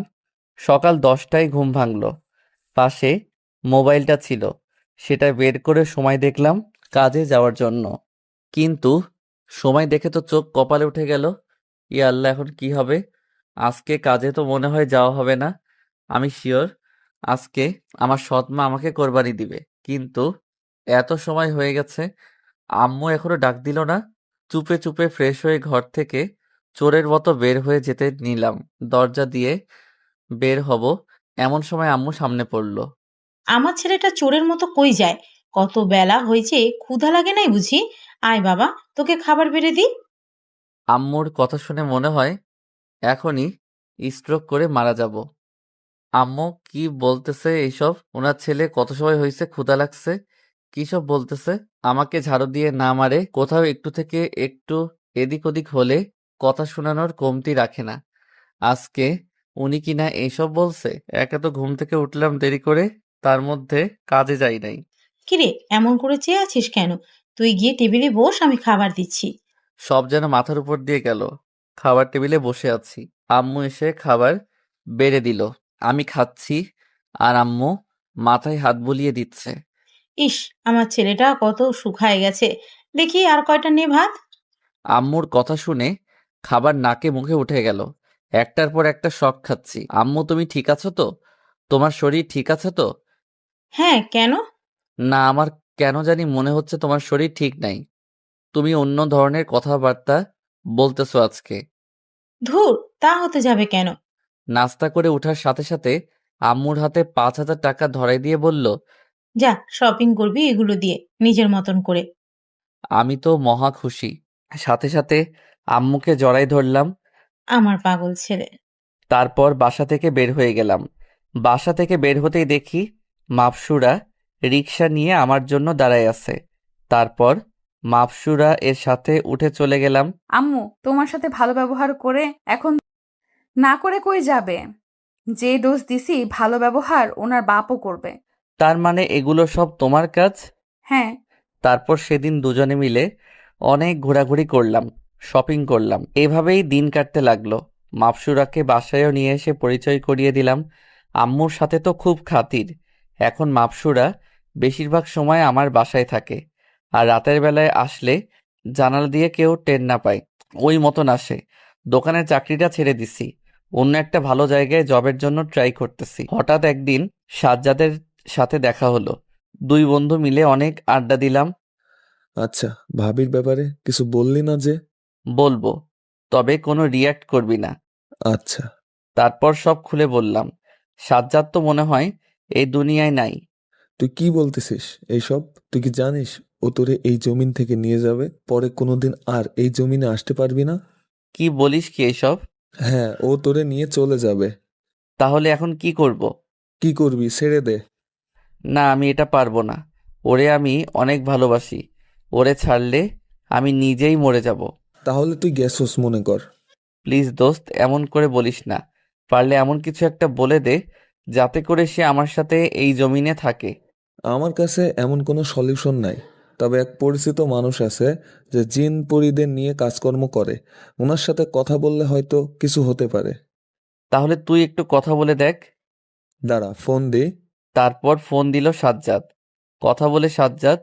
সকাল 10টায় ঘুম ভাঙলো। পাশে মোবাইলটা ছিল, সেটা বের করে সময় দেখলাম কাজে যাওয়ার জন্য। কিন্তু সময় দেখে তো চোখ কপালে উঠে গেল। ইয়া আল্লাহ, এখন কি হবে? আজকে কাজে তো মনে হয় যাওয়া হবে না। আমি শিওর আজকে আমার সৎ মা আমাকে কোরবানি দিবে। কিন্তু এত সময় হয়ে গেছে, আম্মু এখনো ডাক দিল না। চুপে চুপে ফ্রেশ হয়ে ঘর থেকে চোরের মতো বের হয়ে যেতে নিলাম। দরজা দিয়ে বের হব এমন সময় আম্মু সামনে পড়ল। আমার ছেলেটা চোরের মতো কই যায়? কত বেলা হয়েছে, ক্ষুধা লাগে নাই বুঝি? আয় বাবা, তোকে খাবার বেড়ে দিই। আম্মুর কথা শুনে মনে হয় এখনই স্ট্রোক করে মারা যাব। আম্মু কি বলতেছে এইসব? ওনার ছেলে কত সময় হয়েছে ক্ষুধা লাগছে? কি সব বলতেছে? আমাকে ঝাড়ু দিয়ে না মারে কোথাও একটু থেকে একটু এদিক ওদিক হলে কথা শোনানোর কমতি রাখে না। আজকে উনি কিনা এইসব বলছে। একে তো ঘুম থেকে উঠলাম দেরি করে, তার মধ্যে কাজে যাই নাই। কিরে, এমন করে চেয়ে আছিস কেন? তুই গিয়ে টেবিলে বস, আমি খাবার দিচ্ছি। সব যেন মাথার উপর দিয়ে গেল। খাবার টেবিলে বসে আছি, আম্মু এসে খাবার বেড়ে দিল। আমি খাচ্ছি আর আম্মু মাথায় হাত বুলিয়ে দিচ্ছে। ইস, আমার ছেলেটা কত শুকায় গেছে। দেখি আর কয়টা নে ভাত। আম্মুর কথা শুনে খাবার নাকে মুখে উঠে গেল। একটার পর একটা শক খাচ্ছি। আম্মু, তুমি ঠিক আছো তো? তোমার শরীর ঠিক আছে তো? হ্যাঁ, কেন? না, আমার কেন জানি মনে হচ্ছে তোমার শরীর ঠিক নাই। তুমি অন্য ধরনের কথাবার্তা বলতেছো আজকে। ধুর, তা হতে যাবে কেন? নাস্তা করে ওঠার সাথে সাথে আম্মুর হাতে 5,000 টাকা ধরাই দিয়ে বলল, যা, শপিং করবি এগুলো দিয়ে, নিজের মতন করে। আমি তো মহা খুশি। সাথে সাথে আম্মুকে জড়াই ধরলাম। আমার পাগল ছেলে। তারপর বাসা থেকে বের হয়ে গেলাম। বাসা থেকে বের হতেই দেখি মাপসুরা রিক্সা নিয়ে আমার জন্য দাঁড়ায় আছে। তারপর মাপসুরা এর সাথে উঠে চলে গেলাম। আম্মু তোমার সাথে ভালো ব্যবহার করে এখন না করে কই যাবে? যে দোষ দিছি ভালো ব্যবহার ওনার বাপও করবে। তার মানে এগুলো সব তোমার কাজ? হ্যাঁ। তারপর সেদিন দুজনে মিলে অনেক ঘোরাঘুরি করলাম, শপিং করলাম। এভাবেই দিন কাটতে লাগলো। মাপসুরাকে বাসায়ও নিয়ে এসে পরিচয় করিয়ে দিলাম। আম্মুর সাথে তো খুব খাতির। এখন মাপসুরা বেশিরভাগ সময় আমার বাসায় থাকে। আর রাতের বেলায় আসলে জানালা দিয়ে কেউ টের না পায়, ওই মতন আসে। দোকানের চাকরিটা ছেড়ে দিছি, অন্য একটা ভালো জায়গায় জবের জন্য ট্রাই করতেছি। হঠাৎ একদিন সাজ্জাদের সাথে দেখা হলো। দুই বন্ধু মিলে অনেক আড্ডা দিলাম। আচ্ছা, ভাবির ব্যাপারে কিছু বললি না যে? বলবো, তবে কোনো রিয়্যাক্ট করবি না। আচ্ছা। তারপর সব খুলে বললাম। সাজ্জাদ তো মনে হয় এই দুনিয়ায় নাই। তুই কি বলতেছিস এইসব? তুই কি জানিস ও তোরে এই জমিন থেকে নিয়ে যাবে, পরে কোনোদিন আর এই জমিনে আসতে পারবি না? কি বলিস কি এইসব? হ্যাঁ, ও তোরে নিয়ে চলে যাবে। তাহলে এখন কি করব? কি করবি? ছেড়ে দে। না, আমি এটা পারবো না। ওরে আমি অনেক ভালোবাসি। ওরে ছাড়লে আমি নিজেই মরে যাব। তাহলে তুই গেছস মনে কর। প্লিজ দোস্ত, এমন করে বলিস না। পারলে এমন কিছু একটা বলে দে যাতে করে সে আমার সাথে এই জমিনে থাকে। আমার কাছে এমন কোনো সলিউশন নাই, তবে এক পরিচিত মানুষ আছে যে জিন পরীদের নিয়ে কাজকর্ম করে। ওনার সাথে কথা বললে হয়তো কিছু হতে পারে। তাহলে তুই একটু কথা বলে দেখ। দাঁড়া, ফোন দে। তারপর ফোন দিল সাজ্জাদ। কথা বলে সাজ্জাদ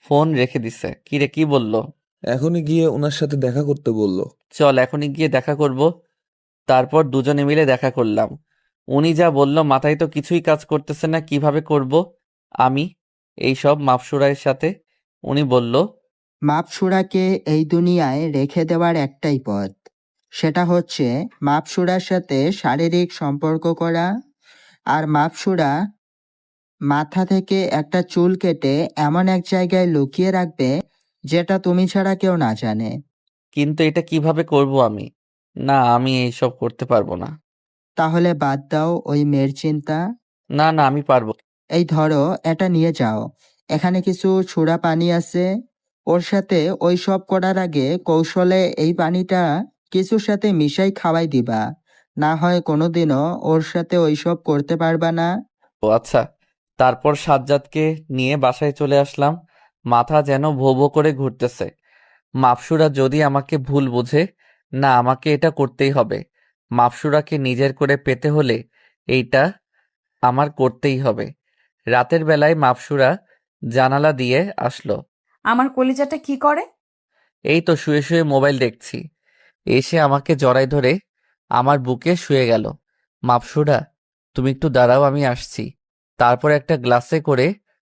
ফোন রেখে দিছে। কিরে, কি বললো? এখনই গিয়ে ওনার সাথে দেখা করতে বলল। চল এখনই গিয়ে দেখা করব। তারপর দুজনে মিলে দেখা করলাম। উনি যা বলল মাথায় তো কিছুই কাজ করতেছে না, কিভাবে করব আমি এইসব মাপসুরাইয়ের সাথে? উনি বলল, মাপসুরাকে এই দুনিয়ায় রেখে দেওয়ার একটাই পথ, সেটা হচ্ছে মাপসুরার সাথে শারীরিক সম্পর্ক করা। আর মাপসুরা মাথা থেকে একটা চুল কেটে এমন এক জায়গায় লুকিয়ে রাখবে যেটা তুমি ছাড়া কেউ না জানে। কিন্তু এটা কিভাবে করব আমি? না, আমি এইসব করতে পারবো না। তাহলে বাদ দাও ওই মেয়ের চিন্তা। না না, আমি পারবো। এই ধরো, এটা নিয়ে যাও। এখানে কিছু সুরা পানি আছে। ওর সাথে ওই সব করার আগে কৌশলে এই পানিটা কিছুর সাথে মিশাই খাওয়াই দিবা। না হয় কোনোদিনও ওর সাথে ওইসব করতে পারবা না। ও আচ্ছা। তারপর সাজ্জাদকে নিয়ে বাসায় চলে আসলাম। মাথা যেন ভো ভো করে ঘুরতেছে। মাপসুরা যদি আমাকে ভুল বুঝে, না আমাকে এটা করতেই হবে। মাপসুরাকে নিজের করে পেতে হলে এইটা আমার করতেই হবে। রাতের বেলায় মাপসুরা জানালা দিয়ে আসলো। আমার কলিজাটা কি করে? এই তো শুয়ে শুয়ে মোবাইল দেখছি। এসে আমাকে জড়ায় ধরে আমার বুকে শুয়ে গেল। মাপসুরা, তুমি একটু দাঁড়াও, আমি আসছি। তারপর একটা গ্লাসে করে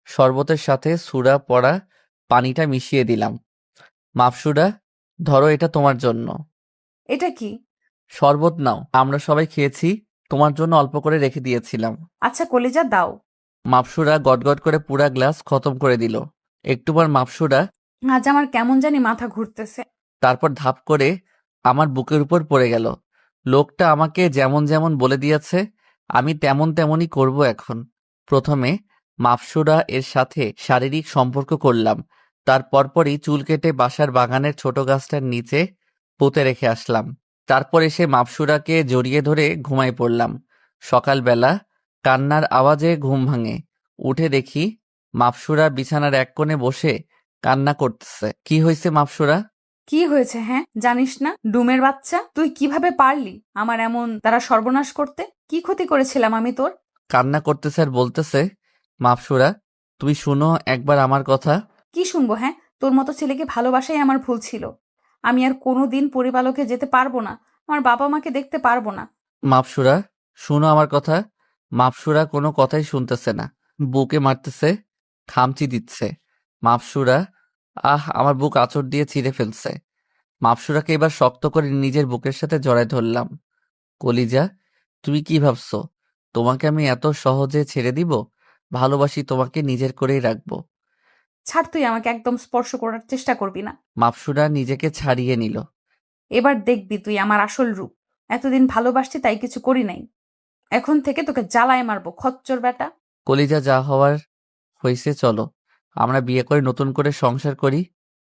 শরবতের সাথে সুরা পড়া পানিটা মিশিয়ে দিলাম। মাপসুরা, ধরো, এটা তোমার জন্য। এটা কি? শরবত নাও, আমরা সবাই খেয়েছি, তোমার জন্য অল্প করে রেখে দিয়েছিলাম। আচ্ছা কলিজা দাও। মাপসুরা গটগট করে পুরা গ্লাস খতম করে দিল। একটু পর মাপসুরা আজ আমার কেমন জানি মাথা ঘুরতেছে। তারপর ধাপ করে আমার বুকের উপর পড়ে গেল। লোকটা আমাকে যেমন যেমন বলে দিয়েছে আমি তেমন তেমনই করব এখন। প্রথমে মাপসুরা এর সাথে শারীরিক সম্পর্ক করলাম। তার পরপরই চুল কেটে বাসার বাগানের ছোট গাছটার নিচে পুঁতে রেখে আসলাম। তারপর এসে মাপসুরাকে জড়িয়ে ধরে ঘুমাই পড়লাম। সকালবেলা কান্নার আওয়াজে ঘুম ভাঙে। উঠে দেখি মাপসুরা বিছানার এক কোণে বসে কান্না করতেছে। কি হয়েছে মাপসুরা? কি হয়েছে? হ্যাঁ, জানিস না? ডুমের বাচ্চা, তুই কিভাবে পারলি আমার এমন তারা সর্বনাশ করতে? কি ক্ষতি করেছিলাম আমি তোর? কান্না করতেছে আর বলতেছে, মাপসুরা, তুমি শুনো একবার আমার কথা। কি শুনবো? হ্যাঁ, তোর মতো ছেলেকে ভালোবাসাই আমার ভুল ছিল। আমি আর কোনোদিন পরিবালকে যেতে পারবো না, আমার বাবা মাকে দেখতে পারবো না। মাপসুরা, শুনো আমার কথা। মাপসুরা কোনো কথাই শুনতেছে না, বুকে মারতেছে, খামচি দিচ্ছে। মাপসুরা, আমার বুক আঁচড় দিয়ে চিড়ে ফেলছে। মাপসুরাকে এবার শক্ত করে নিজের বুকের সাথে জড়ায় ধরলাম। কলিজা, তুমি কি ভাবছো তোমাকে আমি এত সহজে ছেড়ে দিব? ভালোবাসি তোমাকে, নিজের করেই রাখবো। ছাড়, তুই আমাকে একদম স্পর্শ করার চেষ্টা করবি না। মাপসুরা নিজেকে ছাড়িয়ে নিল। এবার দেখবি তুই আমার আসল রূপ। এতদিন ভালোবাসছি তাই কিছু করি নাই, এখন থেকে তোকে জ্বালায় মারবো, খচ্চর বেটা। কলিজা, যা হওয়ার হয়েছে, চলো আমরা বিয়ে করে নতুন করে সংসার করি।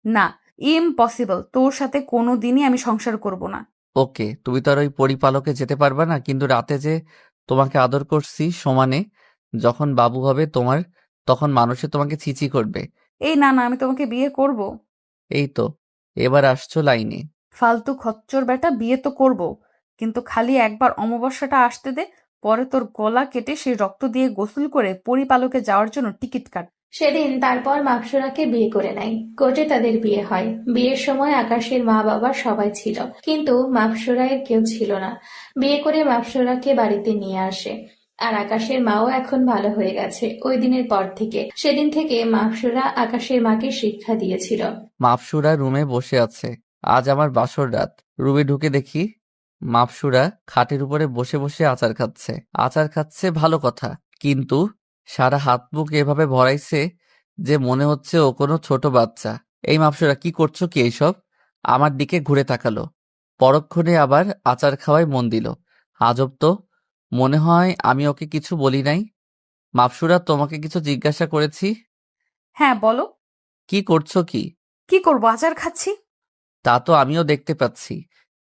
না, ইম্পসিবল, তোর সাথে কোনো দিনই আমি সংসার করব না। ওকে, তুমি তো আর ওই পরিপালকে যেতে পারবা না, কিন্তু রাতে যে তোমাকে আদর করছি সমানে, যখন বাবু হবে তোমার, তখন মানুষে তোমাকে ছিছি করবে। এই না না, আমি তোমাকে বিয়ে করব। এই তো এবার আসছো লাইনে। ফালতু খচ্চর বেটা, বিয়ে তো করব, কিন্তু খালি একবার অমাবস্যাটা আসতে দে, পরে তোর গলা কেটে সেই রক্ত দিয়ে গোসল করে পরিপালকে যাওয়ার জন্য টিকিট কাট। সেদিন তারপর মাকসুরাকে বিয়ে করে নেয়। কোর্টে তাদের বিয়ে হয়। বিয়ের সময় আকাশের মা বাবা সবাই ছিল, কিন্তু মাকসুরায়ের কেউ ছিল না। বিয়ে করে মাকসুরাকে বাড়িতে নিয়ে আসে। আর আকাশের মাও এখন ভালো হয়ে গেছে ওই দিনের পর থেকে। সেদিন থেকে মাকসুরা আকাশের মাকে শিক্ষা দিয়েছিল। মাপসুরা রুমে বসে আছে। আজ আমার বাসর রাত। রুমে ঢুকে দেখি মাপসুরা খাটের উপরে বসে বসে আচার খাচ্ছে। আচার খাচ্ছে ভালো কথা, কিন্তু সারা হাত মুখ এভাবে ভরাইছে যে মনে হচ্ছে ও কোনো ছোট বাচ্চা। এই মাপসুরা, কি করছো কি এইসব? আমার দিকে ঘুরে তাকালো। পরক্ষণে আবার আচার খাওয়ায় মন দিল। আজব তো, মনে হয় আমি ওকে কিছু বলি নাই। মাপসুরা, তোমাকে কিছু জিজ্ঞাসা করেছি। হ্যাঁ বলো। কি করছো কি? কি করবো, আচার খাচ্ছি। তা তো আমিও দেখতে পাচ্ছি,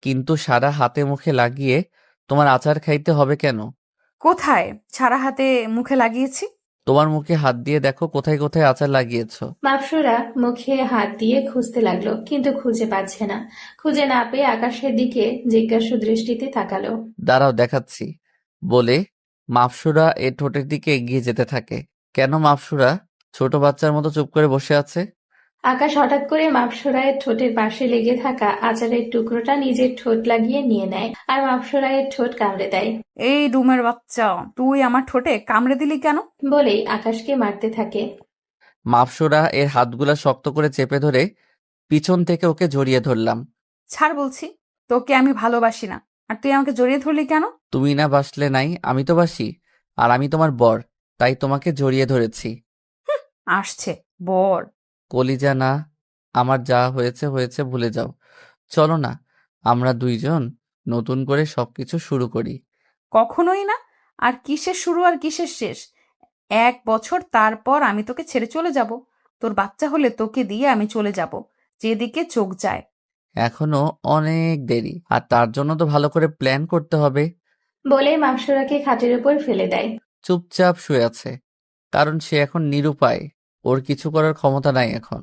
কিন্তু সারা হাতে মুখে লাগিয়ে তোমার আচার খাইতে হবে কেন? কোথায় সারা হাতে মুখে লাগিয়েছি? তোমার মুখে হাত দিয়ে দেখো কোথায় কোথায় আচার লাগিয়েছো। মাকসুরা মুখে হাত দিয়ে খুঁজতে লাগলো, কিন্তু খুঁজে পাচ্ছে না। খুঁজে না পেয়ে আকাশের দিকে জিজ্ঞাসু দৃষ্টিতে তাকালো। দাঁড়াও দেখাচ্ছি বলে মাপসুরা এ ঠোঁটের দিকে এগিয়ে যেতে থাকে। কেন মাপসুরা ছোট বাচ্চার মতো চুপ করে বসে আছে? আকাশ হঠাৎ করে মাপসুরায়ের ঠোঁটের পাশে লেগে থাকা আচারের টুকরোটা নিজের ঠোঁট লাগিয়ে নিয়ে নেয় আর মাপসুরায়ের ঠোঁট কামড়ে দেয়। এই ডুমের বাচ্চা, তুই আমার ঠোঁটে কামড়ে দিলি কেন? বলেই আকাশকে মারতে থাকে। মাপসুরা এর হাতগুলা শক্ত করে চেপে ধরে পিছন থেকে ওকে জড়িয়ে ধরলাম। ছাড় বলছি, তোকে আমি ভালোবাসি না, আর তুই আমাকে জড়িয়ে ধরলি কেন? তুমি না বাসলে নাই, আমি তো বাসি, আর আমি তোমার বর, তাই তোমাকে জড়িয়ে ধরেছি। আসছে বর। কলিজা, না, আমার যা হয়েছে হয়েছে, ভুলে যাও। চলো না, আমরা দুইজন নতুন করে সবকিছু শুরু করি। কখনোই না। আর কিসের শুরু আর কিসের শেষ? 1 বছর তারপর আমি তোকে ছেড়ে চলে যাব। তোর বাচ্চা হলে তোকে দিয়ে আমি চলে যাব যেদিকে চোখ যায়। এখনো অনেক দেরি, আর তার জন্য তো ভালো করে প্ল্যান করতে হবে। বলে মাপসুরাকে খাটের উপর ফেলে দেয়। চুপচাপ শুয়ে আছে, কারণ সে এখন নিরুপায়। ওর কিছু করার ক্ষমতা নাই এখন।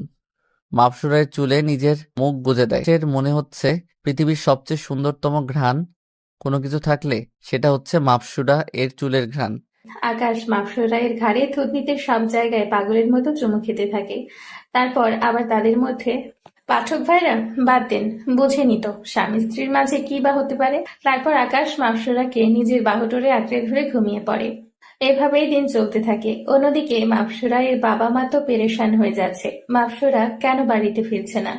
মাপসুরার চুলে নিজের মুখ গুজে দেয়। সে মনে হচ্ছে পৃথিবীর সবচেয়ে সুন্দরতম ঘ্রাণ কোনো কিছু থাকলে সেটা হচ্ছে মাপসুরা এর চুলের ঘ্রাণ। আকাশ মাপসুরায়ের ঘাড়ে থুতনিতে সব জায়গায় পাগলের মতো চুমু খেতে থাকে। তারপর আবার তাদের মধ্যে, পাঠক ভাইরা বাদ দেন, বুঝেনি তো স্বামী স্ত্রীর মাঝে কি বা হতে পারে। তারপর আকাশ মাপসুরাকে নিজের বাহুডোরে আঁকড়ে ধরে ঘুমিয়ে পড়ে। এভাবেই দিন চলতে থাকে। অন্যদিকে মাপসুরায়ের বাবা মা তো পেরেশান হয়ে যাচ্ছে, মাপসুরা কেন বাড়িতে ফিরছে না।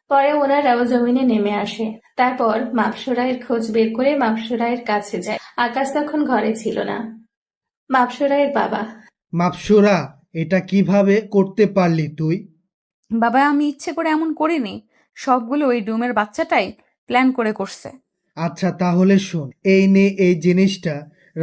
পরে ওনারাও জমিনে নেমে আসে। তারপর মাপসুরায়ের খোঁজ বের করে মাপসুরায়ের কাছে যায়। আকাশ তখন ঘরে ছিল না। মাপসুরায়ের বাবা, মাপসুরা, এটা কিভাবে করতে পারলি তুই? বাবা, আমি ইচ্ছে করে এমন করিনি। সবগুলো ওই ডুমের বাচ্চাটাই প্ল্যান করে করছে। আচ্ছা তাহলে শোন, এই নে এই জিনিসটা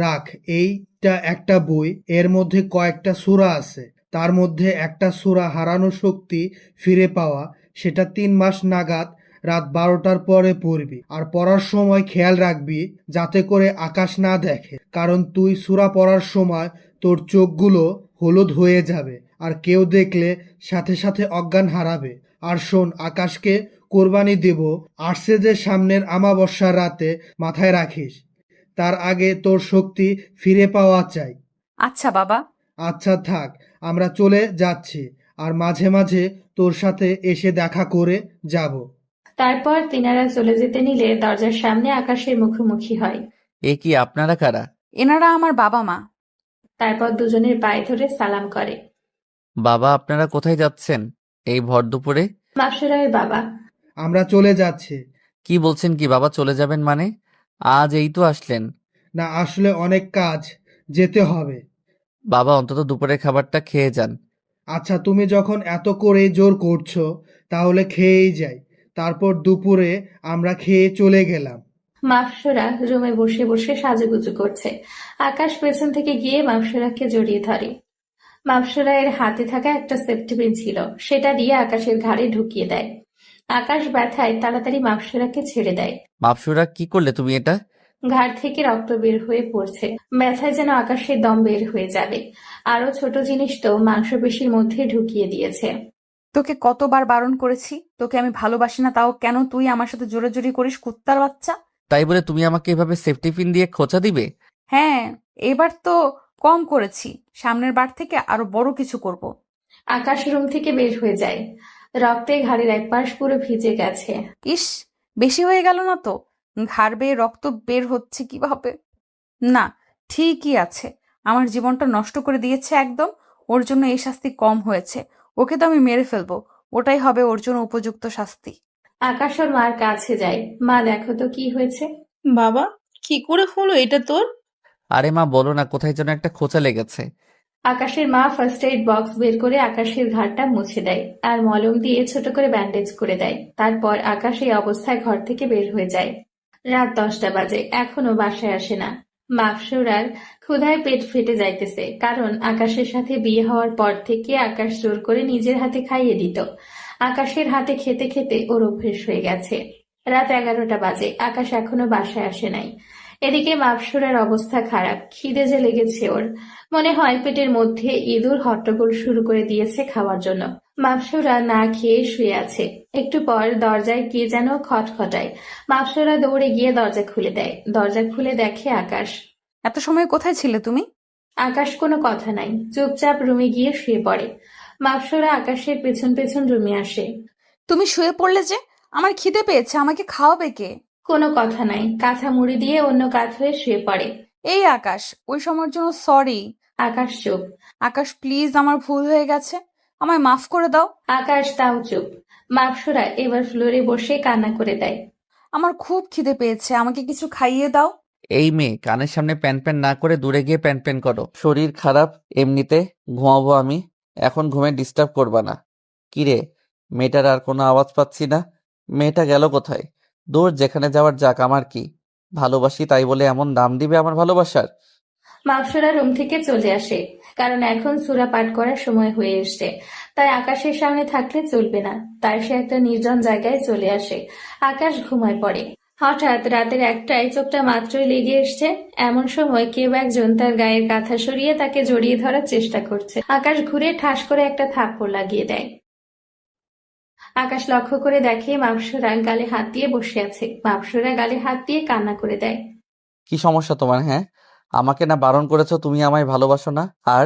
রাখ। এইটা একটা বই, এর মধ্যে কয়েকটা সূরা আছে। তার মধ্যে একটা সূরা হারানো শক্তি ফিরে পাওয়া, সেটা 3 মাস নাগাদ রাত 12টার পরে পড়বি। আর পড়ার সময় খেয়াল রাখবি যাতে করে আকাশ না দেখে, কারণ তুই সূরা পড়ার সময় তোর চোখগুলো হলুদ হয়ে যাবে, আর কেউ দেখলে সাথে সাথে অজ্ঞান হারাবে। আর শোন, আকাশকে কোরবানি দেব আসছে যে সামনের আমাবস্যার রাতে, মাথায় রাখিস। তার আগে তোর শক্তি ফিরে পাওয়া চাই। আচ্ছা বাবা। আচ্ছা থাক, আমরা চলে যাচ্ছি, আর মাঝে মাঝে তোর সাথে এসে দেখা করে যাব। তারপর তিনারা চলে যেতে নিলে দরজার সামনে আকাশের মুখোমুখি হয়। এ কি, আপনারা কারা? এনারা আমার বাবা মা। তারপর দুজনের পায়ে ধরে সালাম করে। বাবা, আপনারা কোথায় যাচ্ছেন এই ভর দুপুরে? মাপসুরায়ের বাবা, আমরা চলে যাচ্ছি। কি বলছেন কি বাবা, চলে যাবেন মানে? আজ এই তো আসলেন। না, আসলে অনেক কাজ, যেতে হবে। বাবা, অন্তত দুপুরের খাবারটা খেয়ে যান। আচ্ছা, তুমি যখন এত করে জোর করছো তাহলে খেয়েই যাই। তারপর দুপুরে আমরা খেয়ে চলে গেলাম। মাপসুরা রুমে বসে বসে সাজুগুজু করছে। আকাশ পেছন থেকে গিয়ে মাপসুরাকে জড়িয়ে ধরে। মাপসুরায়ের হাতে থাকা একটা সেফটি পিন ছিল, সেটা দিয়ে আকাশের ঘাড়ে ঢুকিয়ে দেয়। আকাশ ব্যথায় তাড়াতাড়ি মাপসুরাকে ছেড়ে দেয়। মাপসুরা, কি করলে তুমি এটা? ঘাড় থেকে রক্ত বের হয়ে পড়ছে। ব্যথায় যেন আকাশের দম বের হয়ে যাবে। আরো ছোট জিনিস তো মাংসপেশির মধ্যে ঢুকিয়ে দিয়েছে। তোকে কতবার বারণ করেছি, তোকে আমি ভালোবাসি না, তাও কেন তুই আমার সাথে জোরাজুরি করিস, কুত্তার বাচ্চা? তাই বলে তুমি আমাকে এভাবে সেফটি পিন দিয়ে খোঁচা দিবে? হ্যাঁ, এবার তো কম করেছি, সামনের বার থেকে আরো বড় কিছু করব। আকাশ রুম থেকে বের হয়ে যায়। রক্তে ঘাড়ের এক পাশ পুরো ভিজে গেছে। ইস, বেশি হয়ে গেল না তো? ঘাড় বেয়ে রক্ত বের হচ্ছে কিভাবে? না, ঠিকই আছে। আমার জীবনটা নষ্ট করে দিয়েছে একদম। ওর জন্য এই শাস্তি কম হয়েছে। ওকে তো আমি মেরে ফেলবো, ওটাই হবে ওর জন্য উপযুক্ত শাস্তি। আকাশ ওর মার কাছে যায়। মা, দেখো তো কি হয়েছে। বাবা, কি করে হলো এটা তোর? আরে মা, বলো না, কোথায় যেন একটা খোঁচা লেগেছে। আকাশের মা ফার্স্ট এইড বক্স বের করে আকাশের ঘাড়টা মুছে দেয় আর মলম দিয়ে ছোট করে ব্যান্ডেজ করে দেয়। তারপর আকাশ এই অবস্থায় ঘর থেকে বের হয়ে যায়। রাত 10টা বাজে, এখনো বাসায় আসে না। মাপসুরার ক্ষুধায় পেট ফেটে যাইতেছে, কারণ আকাশের সাথে বিয়ে হওয়ার পর থেকে আকাশ জোর করে নিজের হাতে খাইয়ে দিত। আকাশের হাতে খেতে খেতে ওর অভ্যেস হয়ে গেছে। রাত 11টা বাজে, আকাশ এখনো বাসায় আসে নাই। এদিকে মাপসুরার অবস্থা খারাপ, খিদে যে লেগেছে ওর। মনে হয় পেটের মধ্যে ইঁদুর হট্টগোল শুরু করে দিয়েছে খাওয়ার জন্য। মাপসুরা না খেয়ে শুয়ে আছে। একটু পর দরজায় কে যেন খটখটায়। মাপসুরা দৌড়ে গিয়ে দরজা খুলে দেয়। দরজা খুলে দেখে আকাশ। এত সময় কোথায় ছিলে তুমি? আকাশ কোনো কথা নাই, চুপচাপ রুমে গিয়ে শুয়ে পড়ে। মাপসুরা আকাশের পেছন পেছন রুমে আসে। তুমি শুয়ে পড়লে যে? আমার খিদে পেয়েছে, আমাকে খাওয়াবে কে? কোনো কথা নাই, কাঁথা মুড়ি দিয়ে অন্য কাঁধ হয়ে শুয়ে পড়ে। এই আকাশ, ওই সময়ের জন্য সরি। আকাশ চুপ। আকাশ প্লিজ, আমার ভুল হয়ে গেছে, আমায় মাফ করে দাও। আকাশ তাও চুপ। মাপসুরা এবার ফ্লোরে বসে কান্না করে দেয়। আমার খুব খিদে পেয়েছে, আমাকে কিছু খাইয়ে দাও। এই মেয়ে, কানের সামনে প্যান প্যান না করে দূরে গিয়ে প্যান প্যান করো। শরীর খারাপ, এমনিতে ঘুমাবো আমি, এখন ঘুমে ডিস্টার্ব করবা না। কিরে, মেয়েটার আর কোনো আওয়াজ পাচ্ছি না। মেয়েটা গেল কোথায়? দূর, যেখানে যাওয়ার যাক, আমার কি? ভালোবাসি তাই বলে এমন দাম দিবে আমার ভালোবাসার? মাপসুরা রুম থেকে চলে আসে, কারণ এখন সূরা পাঠ করার সময় হয়ে এসছে। তাই আকাশের সামনে থাকলে চলবে না, তাই সে একটা নির্জন জায়গায় চলে আসে। আকাশ ঘুমায় পড়ে। হঠাৎ রাতের একটায় চোখটা মাত্রই লেগে এসছে, এমন সময় কেউ একজন তার গায়ের কাঁথা সরিয়ে তাকে জড়িয়ে ধরার চেষ্টা করছে। আকাশ ঘুরে ঠাস করে একটা থাপ্পড় লাগিয়ে দেয়। আকাশ লক্ষ্য করে দেখে মাপসুরা গালে হাত দিয়ে বসে আছে। মাপসুরা গালে হাত দিয়ে কান্না করে দেয়। কি সমস্যা তোমার? হ্যাঁ, আমাকে না বারণ করেছো তুমি আমায় ভালোবাসো না? আর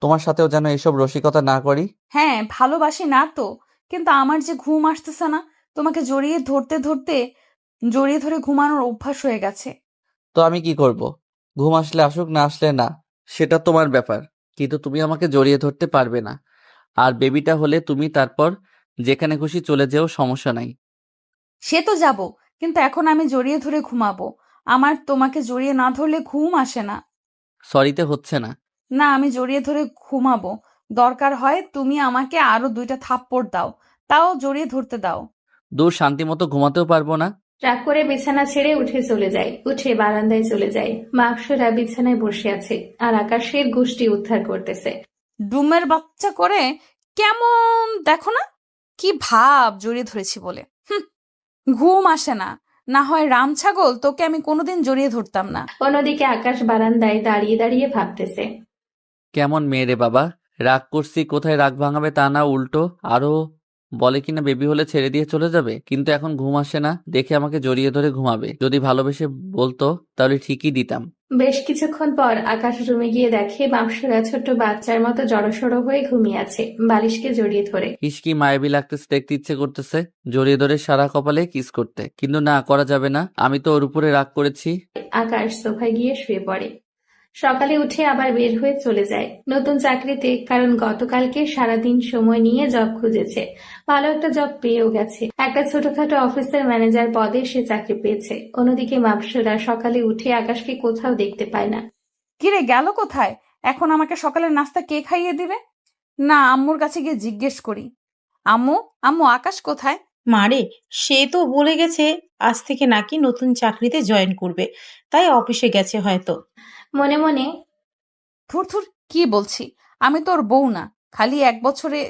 তোমার সাথেও যেন এসব রসিকতা না করি। হ্যাঁ, ভালোবাসি না তো, কিন্তু আমার যে ঘুম আসতেছে না। তোমাকে জড়িয়ে ধরে ঘুমানোর অভ্যাস হয়ে গেছে। তো আমি কি করব? ঘুম আসলে আসুক, না আসলে না, সেটা তোমার ব্যাপার। কিন্তু তুমি আমাকে জড়িয়ে ধরতে পারবে না। আর বেবিটা হলে তুমি তারপর যেখানে খুশি চলে যেও, সমস্যা নাই। সে তো যাব, কিন্তু এখন আমি জড়িয়ে ধরে ঘুমাবো। আমার তোমাকে জড়িয়ে না ধরলে ঘুম আসে না। সরিতে হচ্ছে না। না, আমি জড়িয়ে ধরে ঘুমাবো। দরকার হয় তুমি আমাকে আরো 2টা থাপ্পড় দাও, তাও জড়িয়ে ধরতে দাও। দূর, শান্তি মতো ঘুমাতেও পারবো না। রাগ করে বিছানা ছেড়ে উঠে বারান্দায় চলে যায়। মাপসুরা বিছানায় বসে আছে আর আকাশের গোষ্ঠী উদ্ধার করতেছে। ডুমের বাচ্চা করে কেমন দেখো না, কি ভাব জড়িয়ে ধরেছি বলে। ঘুম আসে না, না হয় রাম ছাগল, তোকে আমি কোনোদিন জড়িয়ে ধরতাম না। অন্যদিকে আকাশ বারান্দায় দাঁড়িয়ে দাঁড়িয়ে ভাবতেছে। কেমন মেয়ে রে বাবা! রাগ করছি, কোথায় রাগ ভাঙাবে তা না, উল্টো আরো বলে কিনা বেবি হলে ছেড়ে দিয়ে চলে যাবে। কিন্তু এখন ঘুম আসে না দেখে আমাকে জড়িয়ে ধরে ঘুমাবে। যদি ভালোবেসে বলতো তাহলে ঠিকই দিতাম। বেশ কিছুক্ষণ পর আকাশ রুমে গিয়ে দেখে মাপসুরা ছোট্ট বাচ্চার মতো জড়সড় হয়ে ঘুমিয়ে আছে, বালিশকে জড়িয়ে ধরে। ইস, কি মায়াবী লাগতেছে, দেখতে ইচ্ছে করতেছে জড়িয়ে ধরে সারা কপালে কিস করতে, কিন্তু না, করা যাবে না। আমি তো ওর উপরে রাগ করেছি। আকাশ সোফায় গিয়ে শুয়ে পড়ে। সকালে উঠে আবার বের হয়ে চলে যায় নতুন চাকরিতে, কারণ গতকালকে সারাদিন সময় নিয়ে জব খুঁজেছে। ভালো একটা জব পেয়েও গেছে, একটা ছোটখাটো অফিসের ম্যানেজার পদে সে চাকরি পেয়েছে। অন্যদিকে মাপসুরা সকালে উঠে আকাশকে কোথাও দেখতে পায় না। কিরে, গেল কোথায়? এখন আমাকে সকালের নাস্তা কে খাইয়ে দিবে? না, আম্মুর কাছে গিয়ে জিজ্ঞেস করি। আম্মু, আম্মু, আকাশ কোথায়? মারে, সে তো বলে গেছে আজ থেকে নাকি নতুন চাকরিতে জয়েন করবে, তাই অফিসে গেছে হয়তো। মনে মনে থুর থুর, কি বলছি? আমি তোর বউ না, খালি 1 বছরে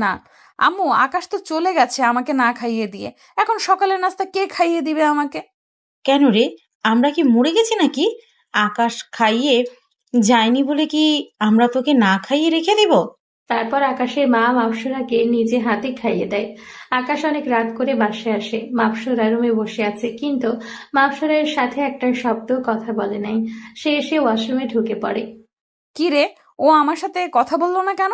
না। আম্মু, আকাশ তো চলে গেছে আমাকে না খাইয়ে দিয়ে। এখন সকালের নাস্তা কে খাইয়ে দিবে আমাকে? কেন রে, আমরা কি মরে গেছি নাকি? আকাশ খাইয়ে যায়নি বলে কি আমরা তোকে না খাইয়ে রেখে দিব? তারপর আকাশের মা মাপসুরাকে নিজে হাতে খাইয়ে দেয়। আকাশ অনেক রাত করে বাসায় আসে। মাপসুরা রুমে বসে আছে, কিন্তু মাপসুরার সাথে একটা শব্দ কথা বলে নাই। সে এসে ওয়াশরুমে ঢুকে পড়ে। কি রে, ও আমার সাথে কথা বললো না কেন?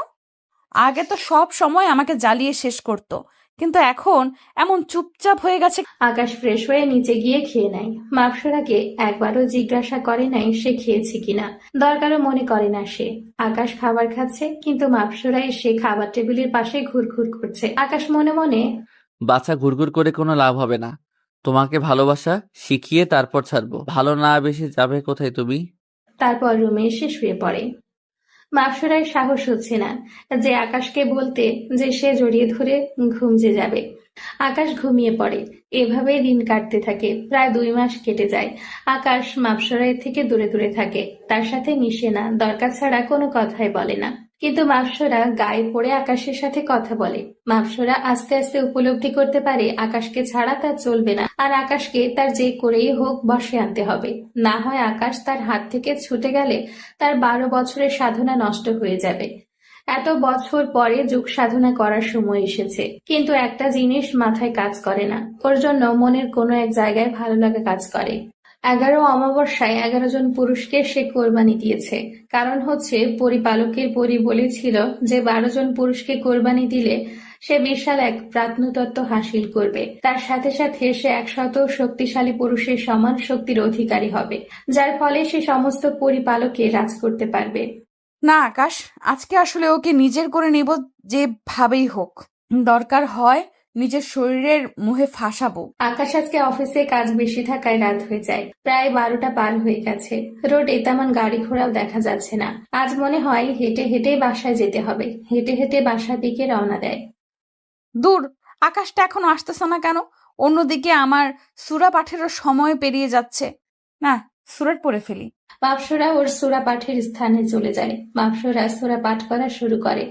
আগে তো সব সময় আমাকে জ্বালিয়ে শেষ করতো, কিন্তু এখন এমন চুপচাপ হয়ে গেছে। আকাশ ফ্রেশ হয়ে নিচে গিয়ে খেয়ে নেয়। মাপসুরাকে একবারও জিজ্ঞাসা করে নাই সে খেয়েছে কিনা, দরকারও মনে করে না সে। আকাশ খাবার খাচ্ছে, কিন্তু মাপসুরা এসে খাবার টেবিলের পাশে ঘুরঘুর করছে। আকাশ মনে মনে বাচ্চা ঘুরঘুর করে কোনো লাভ হবে না। তোমাকে ভালোবাসা শিখিয়ে তারপর ছাড়বো। ভালো না বেশি যাবে কোথায় তুমি? তারপর রুমে এসে শুয়ে পড়ে। মাপসুরার সাহস হচ্ছে না যে আকাশকে বলতে যে সে জড়িয়ে ধরে ঘুমজে যাবে। আকাশ ঘুমিয়ে পড়ে। এভাবেই দিন কাটতে থাকে। প্রায় 2 মাস কেটে যায়। আকাশ মাপসুরার থেকে দূরে দূরে থাকে, তার সাথে মিশে না, দরকার ছাড়া কোনো কথাই বলে না। কিন্তু মাপসুরা গায়ে পড়ে আকাশের সাথে কথা বলে। মাপসুরা আস্তে আস্তে উপলব্ধি করতে পারে আকাশকে ছাড়া তার চলবে না, আর আকাশকে তার যে করেই হোক বশে আনতে হবে। না হয় আকাশ তার হাত থেকে ছুটে গেলে তার 12 বছরের সাধনা নষ্ট হয়ে যাবে। এত বছর পরে যোগ সাধনা করার সময় এসেছে, কিন্তু একটা জিনিস মাথায় কাজ করে না। ওর জন্য মনের কোনো এক জায়গায় ভালো লাগা কাজ করে। 11 অমাবস্যায় 11 জন পুরুষকে সে কোরবানি দিয়েছে। কারণ হচ্ছে পরিপালকের পরি বলেছিল যে 12 জন পুরুষকে কোরবানি দিলে সে বিশাল এক প্রাত্নতত্ত্ব হাসিল করবে। তার সাথে সাথে সে 100 শক্তিশালী পুরুষের সমান শক্তির অধিকারী হবে, যার ফলে সে সমস্ত পরিপালকে রাজ করতে পারবে। না আকাশ, আজকে আসলে ওকে নিজের করে নিব, যেভাবেই হোক। দরকার হয় নিজের শরীরের মুহে ফাঁসাবো। আকাশ আজকে অফিসে কাজ বেশি থাকায় রাত হয়ে যায়। প্রায় 12টা পার হয়ে গেছে। রোডে তেমন গাড়ি ঘোড়াও দেখা যাচ্ছে না। আজ মনে হয় হেঁটে হেঁটে বাসায় যেতে হবে। হেঁটে হেঁটে বাসার দিকে রওনা দেয়। দূর, আকাশটা এখনো আসতেছে না কেন? অন্যদিকে আমার সূরা পাঠেরও সময় পেরিয়ে যাচ্ছে। না, সুরাট পড়ে ফেলি। মাপসুরা ওর সূরা পাঠের স্থানে চলে যায়। মাপসুরা সূরা পাঠ করা শুরু করে।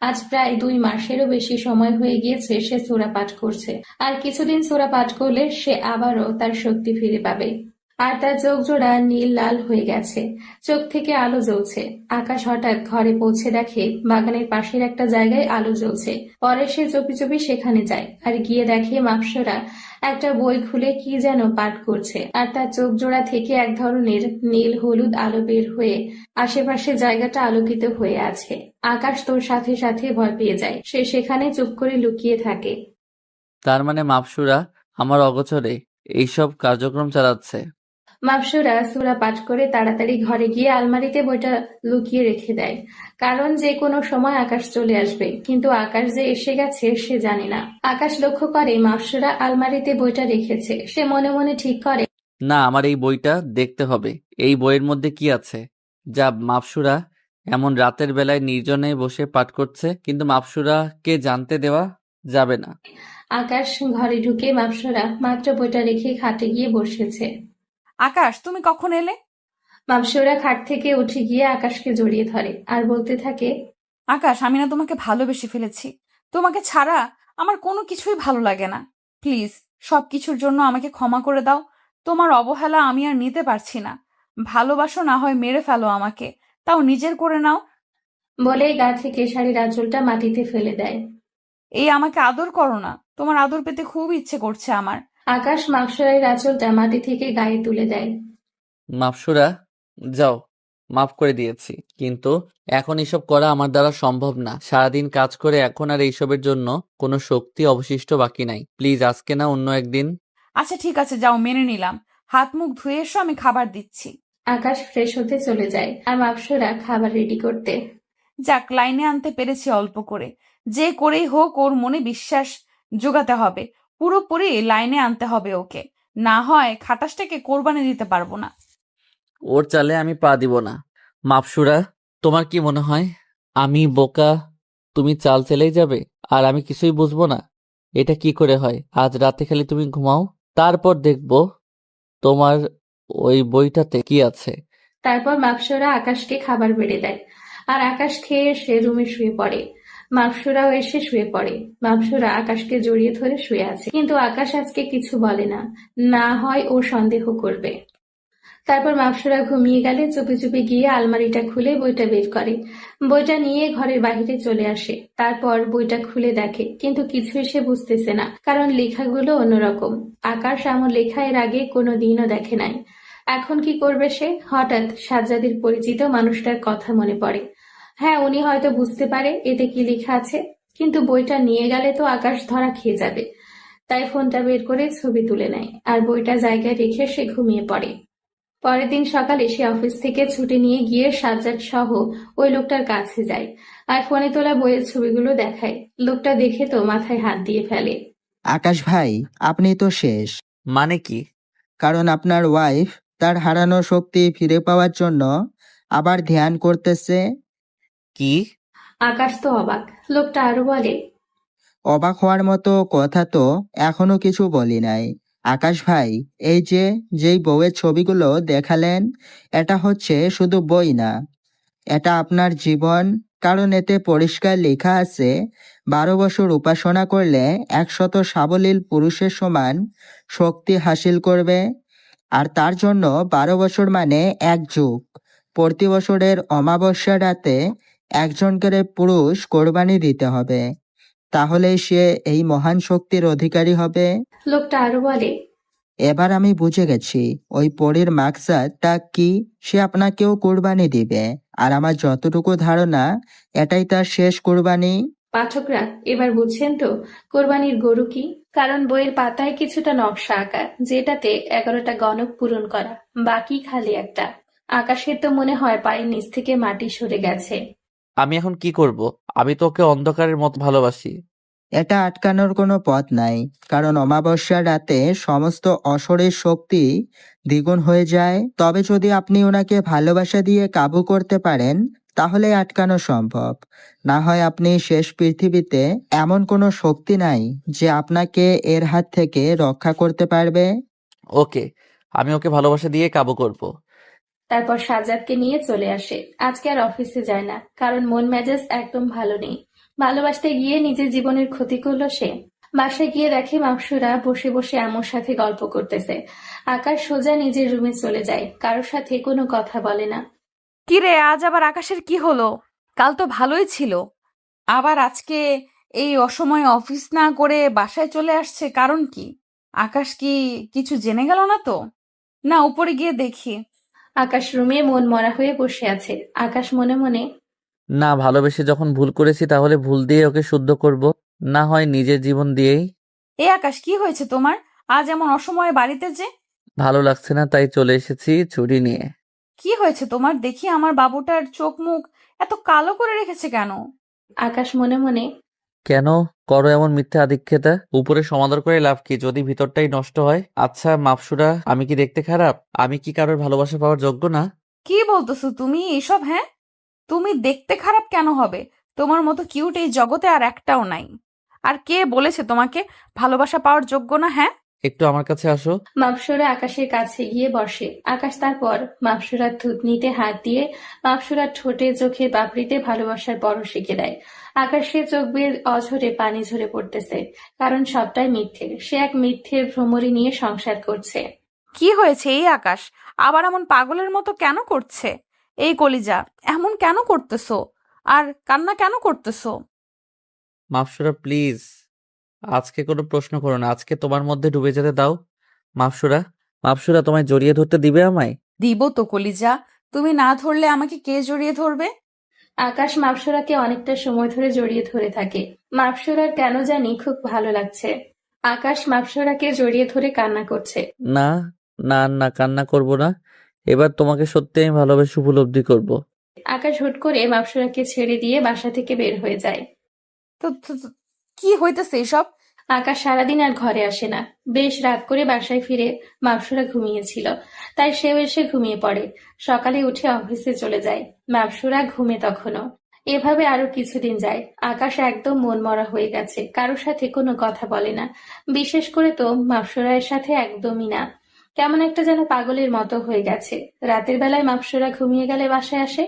আজ প্রায় 2 মাসেরও বেশি সময় হয়ে গিয়েছে সে সূরা পাঠ করছে। আর কিছুদিন সূরা পাঠ করলে সে আবারও তার শক্তি ফিরে পাবে। আর তার চোখ জোড়া নীল লাল হয়ে গেছে, চোখ থেকে আলো জ্বলছে। আকাশ হঠাৎ ঘরে পৌঁছে দেখে বাগানের পাশের একটা জায়গায় আলো জ্বলছে। পরে সে চুপি চুপি সেখানে যায় আর গিয়ে দেখে মাপসরা একটা বই খুলে কি যেন পাঠ করছে। আর তার চোখ জোড়া থেকে এক ধরনের নীল হলুদ আলো বের হয়ে আশেপাশে জায়গাটা আলোকিত হয়ে আছে। আকাশ তোর সাথে সাথে ভয় পেয়ে যায়। সে সেখানে চুপ করে লুকিয়ে থাকে। তার মানে মাপসুরা আমার অগোচরে এইসব কার্যক্রম চালাচ্ছে। মাপসুরা সূরা পাঠ করে তাড়াতাড়ি ঘরে গিয়ে আলমারিতে বইটা লুকিয়ে রেখে দেয়। কারণ যে কোনো সময় আকাশ চলে আসবে, কিন্তু আকাশ যে এসে গেছে সে জানে না। আকাশ লক্ষ্য করে মাপসুরা আলমারিতে বইটা রেখেছে। সে মনে মনে ঠিক করে, না, আমার এই বইটা দেখতে হবে। এই বইয়ের মধ্যে কি আছে যা মাপসুরা এমন রাতের বেলায় নির্জনে বসে পাঠ করছে, কিন্তু মাপসুরাকে জানতে দেওয়া যাবে না। আকাশ ঘরে ঢুকে মাপসুরা মাত্র বইটা রেখে খাটে গিয়ে বসেছে। আকাশ, তুমি কখন এলে? মাপসুরা খাট থেকে উঠে গিয়ে আকাশকে জড়িয়ে ধরে আর বলতে থাকে, আকাশ, আমি না তোমাকে ভালোবেসে ফেলেছি। তোমাকে ছাড়া আমার কোনো কিছুই ভালো লাগে না। প্লিজ, সবকিছুর জন্য আমাকে ক্ষমা করে দাও। তোমার অবহেলা আমি আর নিতে পারছি না। ভালোবাসো না হয় মেরে ফেলো আমাকে, তাও নিজের করে নাও। বলেই গা থেকে শাড়ির আঁচলটা মাটিতে ফেলে দেয়। এই আমাকে আদর করো না। তোমার আদর পেতে খুব ইচ্ছে করছে আমার। আকাশ মাপসরাইয়ের আঁচলটা মাটি থেকে গায়ে তুলে দেয়। মাপসুরা, যাও, মাফ করে দিয়েছি, কিন্তু এখন এসব করা আমার দ্বারা সম্ভব না। সারাদিন কাজ করে এখন আর এইসবের জন্য কোনো শক্তি অবশিষ্ট বাকি নাই। প্লিজ, আজকে না অন্য একদিন। আচ্ছা ঠিক আছে, যাও, মেনে নিলাম। হাত মুখ ধুয়ে এসো, আমি খাবার দিচ্ছি। আকাশ ফ্রেশ হতে চলে যায় আর মাপসরা খাবার রেডি করতে। যাক, লাইনে আনতে পেরেছি অল্প করে। যে করেই হোক ওর মনে বিশ্বাস জোগাতে হবে। পুরোপুরি লাইনে আনতে হবে ওকে। না হয় খাটাসটাকে কোরবানি দিতে পারবো না। ওর চালে আমি পা দিব না। মাপসুরা, তোমার কি মনে হয় আমি বোকা? তুমি চাল চেলেই যাবে আর আমি কিছুই বুঝবো না? এটা কি করে হয়? আজ রাতে খালি তুমি ঘুমাও, তারপর দেখবো তোমার ওই বইটাতে কি আছে। তারপর মাপসরা আকাশকে খাবার বেড়ে দেয় আর আকাশ খেয়ে এসে রুমে শুয়ে পড়ে। মাপসরাও এসে শুয়ে পড়ে। মাপসরা আকাশকে জড়িয়ে ধরে শুয়ে আছে, কিন্তু আকাশ আজকে কিছু বলে না। না হয় ও সন্দেহ করবে। তারপর মাপসরা ঘুমিয়ে গেলে চুপি চুপি গিয়ে আলমারিটা খুলে বইটা বের করে। বইটা নিয়ে ঘরের বাহিরে চলে আসে। তারপর বইটা খুলে দেখে, কিন্তু কিছুই সে বুঝতেছে না, কারণ লেখাগুলো অন্যরকম। আকাশ এমন লেখা এর আগে কোনোদিনও দেখে নাই। এখন কি করবে সে? হঠাৎ সাজ্জাদের পরিচিত মানুষটার কথা মনে পড়ে। হ্যাঁ, উনি হয়তো বুঝতে পারে এতে কি লেখা আছে, কিন্তু বইটা নিয়ে গেলে তো আকাশ ধরা খেয়ে যাবে। তাই ফোনটা বের করে ছবি তুলে নেয় আর বইটা জায়গায় রেখে সে ঘুমিয়ে পড়ে। পরের দিন সকালে সে অফিস থেকে ছুটি নিয়ে গিয়ে সাজ্জাদ সহ ওই লোকটার কাছে যায় আর ফোনে তোলা বইয়ের ছবিগুলো দেখায়। লোকটা দেখে তো মাথায় হাত দিয়ে ফেলে। আকাশ ভাই, আপনি তো শেষ। মানে কি? কারণ আপনার ওয়াইফ তার হারানো শক্তি ফিরে পাওয়ার জন্য আবার ধ্যান করতেছে। কি? আকাশ তো অবাক। লোকটা আরো বলে, অবাক হওয়ার মতো কথা তো এখনো কিছু বলি নাই। আকাশ ভাই, এই যেই বউয়ের ছবিগুলো দেখালেন, এটা হচ্ছে শুধু বই না, এটা আপনার জীবন। কারণ এতে পরিষ্কার লেখা আছে 12 বছর উপাসনা করলে 100 সাবলীল পুরুষের সমান শক্তি হাসিল করবে। আর তার জন্য 12 বছর মানে 1 যুগ। প্রতি বছরের অমাবস্যা রাতে একজন করে পুরুষ কোরবানি দিতে হবে, তাহলেই সে এই মহান শক্তির অধিকারী হবে। লোকটা আরো বলে, এবার আমি বুঝে গেছি ওই পরীর মাকসাদটা কি। সে আপনাকেও কোরবানি দিবে, আর আমার যতটুকু ধারণা এটাই তার শেষ কোরবানি। পাঠকরা এবার বুঝছেন তো কোরবানির গরু কি? কারণ বইয়ের পাতায় কিছুটা নকশা আঁকা, যেটাতে 11টা গণক পূরণ করা, বাকি খালি একটা। আকাশের তো মনে হয় পায়ের নিচ থেকে মাটি সরে গেছে। আমি এখন কি করব? আমি তোকে অন্ধকারের মতো ভালোবাসি। এটা আটকানোর কোনো পথ নাই, কারণ অমাবস্যার রাতে সমস্ত অশরীর শক্তি দ্বিগুণ হয়ে যায়। তবে যদি আপনি ওনাকে ভালোবাসা দিয়ে কাবু করতে পারেন, তাহলে আটকানো সম্ভব। না হয় আপনি শেষ পৃথিবীতে এমন কোনো শক্তি নাই যে আপনাকে এর হাত থেকে রক্ষা করতে পারবে। ওকে, আমি ওকে ভালোবাসা দিয়ে কাবু করব। তারপর সাজ্জাদকে নিয়ে চলে আসে। আজকে আর অফিসে যায় না, কারণ মন মেজাজ একদম ভালো নেই। ভালোবাসতে গিয়ে নিজের জীবনের ক্ষতি করলো সে। বাসায় গিয়ে দেখে মাকসুরা বসে বসে আম্মুর সাথে গল্প করতেছে। আকাশ সোজা নিজের রুমে চলে যায়, কারোর সাথে কোনো কথা বলে না। কি রে, আজ আবার আকাশের কি হলো? কাল তো ভালোই ছিল, আবার আজকে এই অসময়ে অফিস না করে বাসায় চলে আসছে, কারণ কি? আকাশ কি কিছু জেনে গেল না তো? না, উপরে গিয়ে দেখি। আকাশ রুমে মন মরা হয়ে বসে আছে। আকাশ মনে মনে না, ভালোবেসে যখন ভুল করেছি তাহলে ভুল দিয়ে ওকে শুদ্ধ করব, না হয় নিজের জীবন দিয়েই। এ আকাশ, কি হয়েছে তোমার? আজ এমন অসময়ে বাড়িতে যে? ভালো লাগছে না তাই চলে এসেছি ছুরি নিয়ে। কি হয়েছে তোমার? দেখি আমার বাবুটার চোখ মুখ এত কালো করে রেখেছে কেন? আকাশ মনে মনে কেন করো এমন মিথ্যা আদিক্ষেতা? উপরে সমাদর করে লাভ কি যদি ভিতরটাই নষ্ট হয়? আচ্ছা মাপসুরা, আমি কি দেখতে খারাপ? আমি কি কারোর ভালোবাসা পাওয়ার যোগ্য না? কি বলতেছো তুমি এসব? হ্যাঁ, তুমি দেখতে খারাপ কেন হবে? তোমার মতো কিউট এই জগতে আর একটাও নাই। আর কে বলেছে তোমাকে ভালোবাসা পাওয়ার যোগ্য না? হ্যাঁ, একটু আমার কাছে আসো। মাপসুরা আকাশের কাছে গিয়ে বসে। আকাশ তারপর মাপসুরার থুতনিতে হাত দিয়ে মাপসুরার ঠোঁটে চোখের পাপড়িতে ভালোবাসার পরশ এঁকে দেয়। আকাশের চোখ বেয়ে অঝরে পানি ঝরে পড়তেছে, কারণ সবটাই মিথ্যে। সে এক মিথ্যের ভ্রমরি নিয়ে সংসার করছে। কি হয়েছে এই আকাশ? আবার এমন পাগলের মতো কেন করছে? এই কলিজা, এমন কেন করতেছো? আর কান্না কেন করতেছো? মাপসুরা প্লিজ, আজকে কোনো প্রশ্ন করো না, আজকে তোমার মধ্যে ডুবে যেতে দাও। মাপসুরা, মাপসুরা তোমায় জড়িয়ে ধরতে দিবে আমায়? দিব তো কলিজা, তুমি না ধরলে আমাকে কে জড়িয়ে ধরবে? আকাশ মাপসুরাকে অনেকটা সময় ধরে জড়িয়ে ধরে থাকে। মাপসুরার কেন জানি খুব ভালো লাগছে। আকাশ মাপসুরাকে জড়িয়ে ধরে কান্না করছে। না, না, না, কান্না করব না। এবার তোমাকে সত্যি আমি ভালোবেসে উপলব্ধি করব। আকাশ হুট করে মাপসুরাকে ছেড়ে দিয়ে বাসা থেকে বের হয়ে যায়। তো কি হইতেছে এসব? আকাশ সারাদিন আর ঘরে আসে না। বেশ রাত করে বাসায় ফিরে মাপসুরা ঘুমিয়েছিল, তাই সেও এসে ঘুমিয়ে পড়ে। সকালে উঠে অফিসে চলে যায়। মাপসুরা ঘুমে তখনও। এভাবে আরো কিছুদিন যায়। আকাশ একদম মনমরা হয়ে গেছে, কারোর সাথে কোনো কথা বলে না। বিশেষ করে তো মাপসুরার সাথে একদমই না। কেমন একটা যেন পাগলের মতো হয়ে গেছে। রাতের বেলায় মাপসুরা ঘুমিয়ে গেলে বাসায় আসে,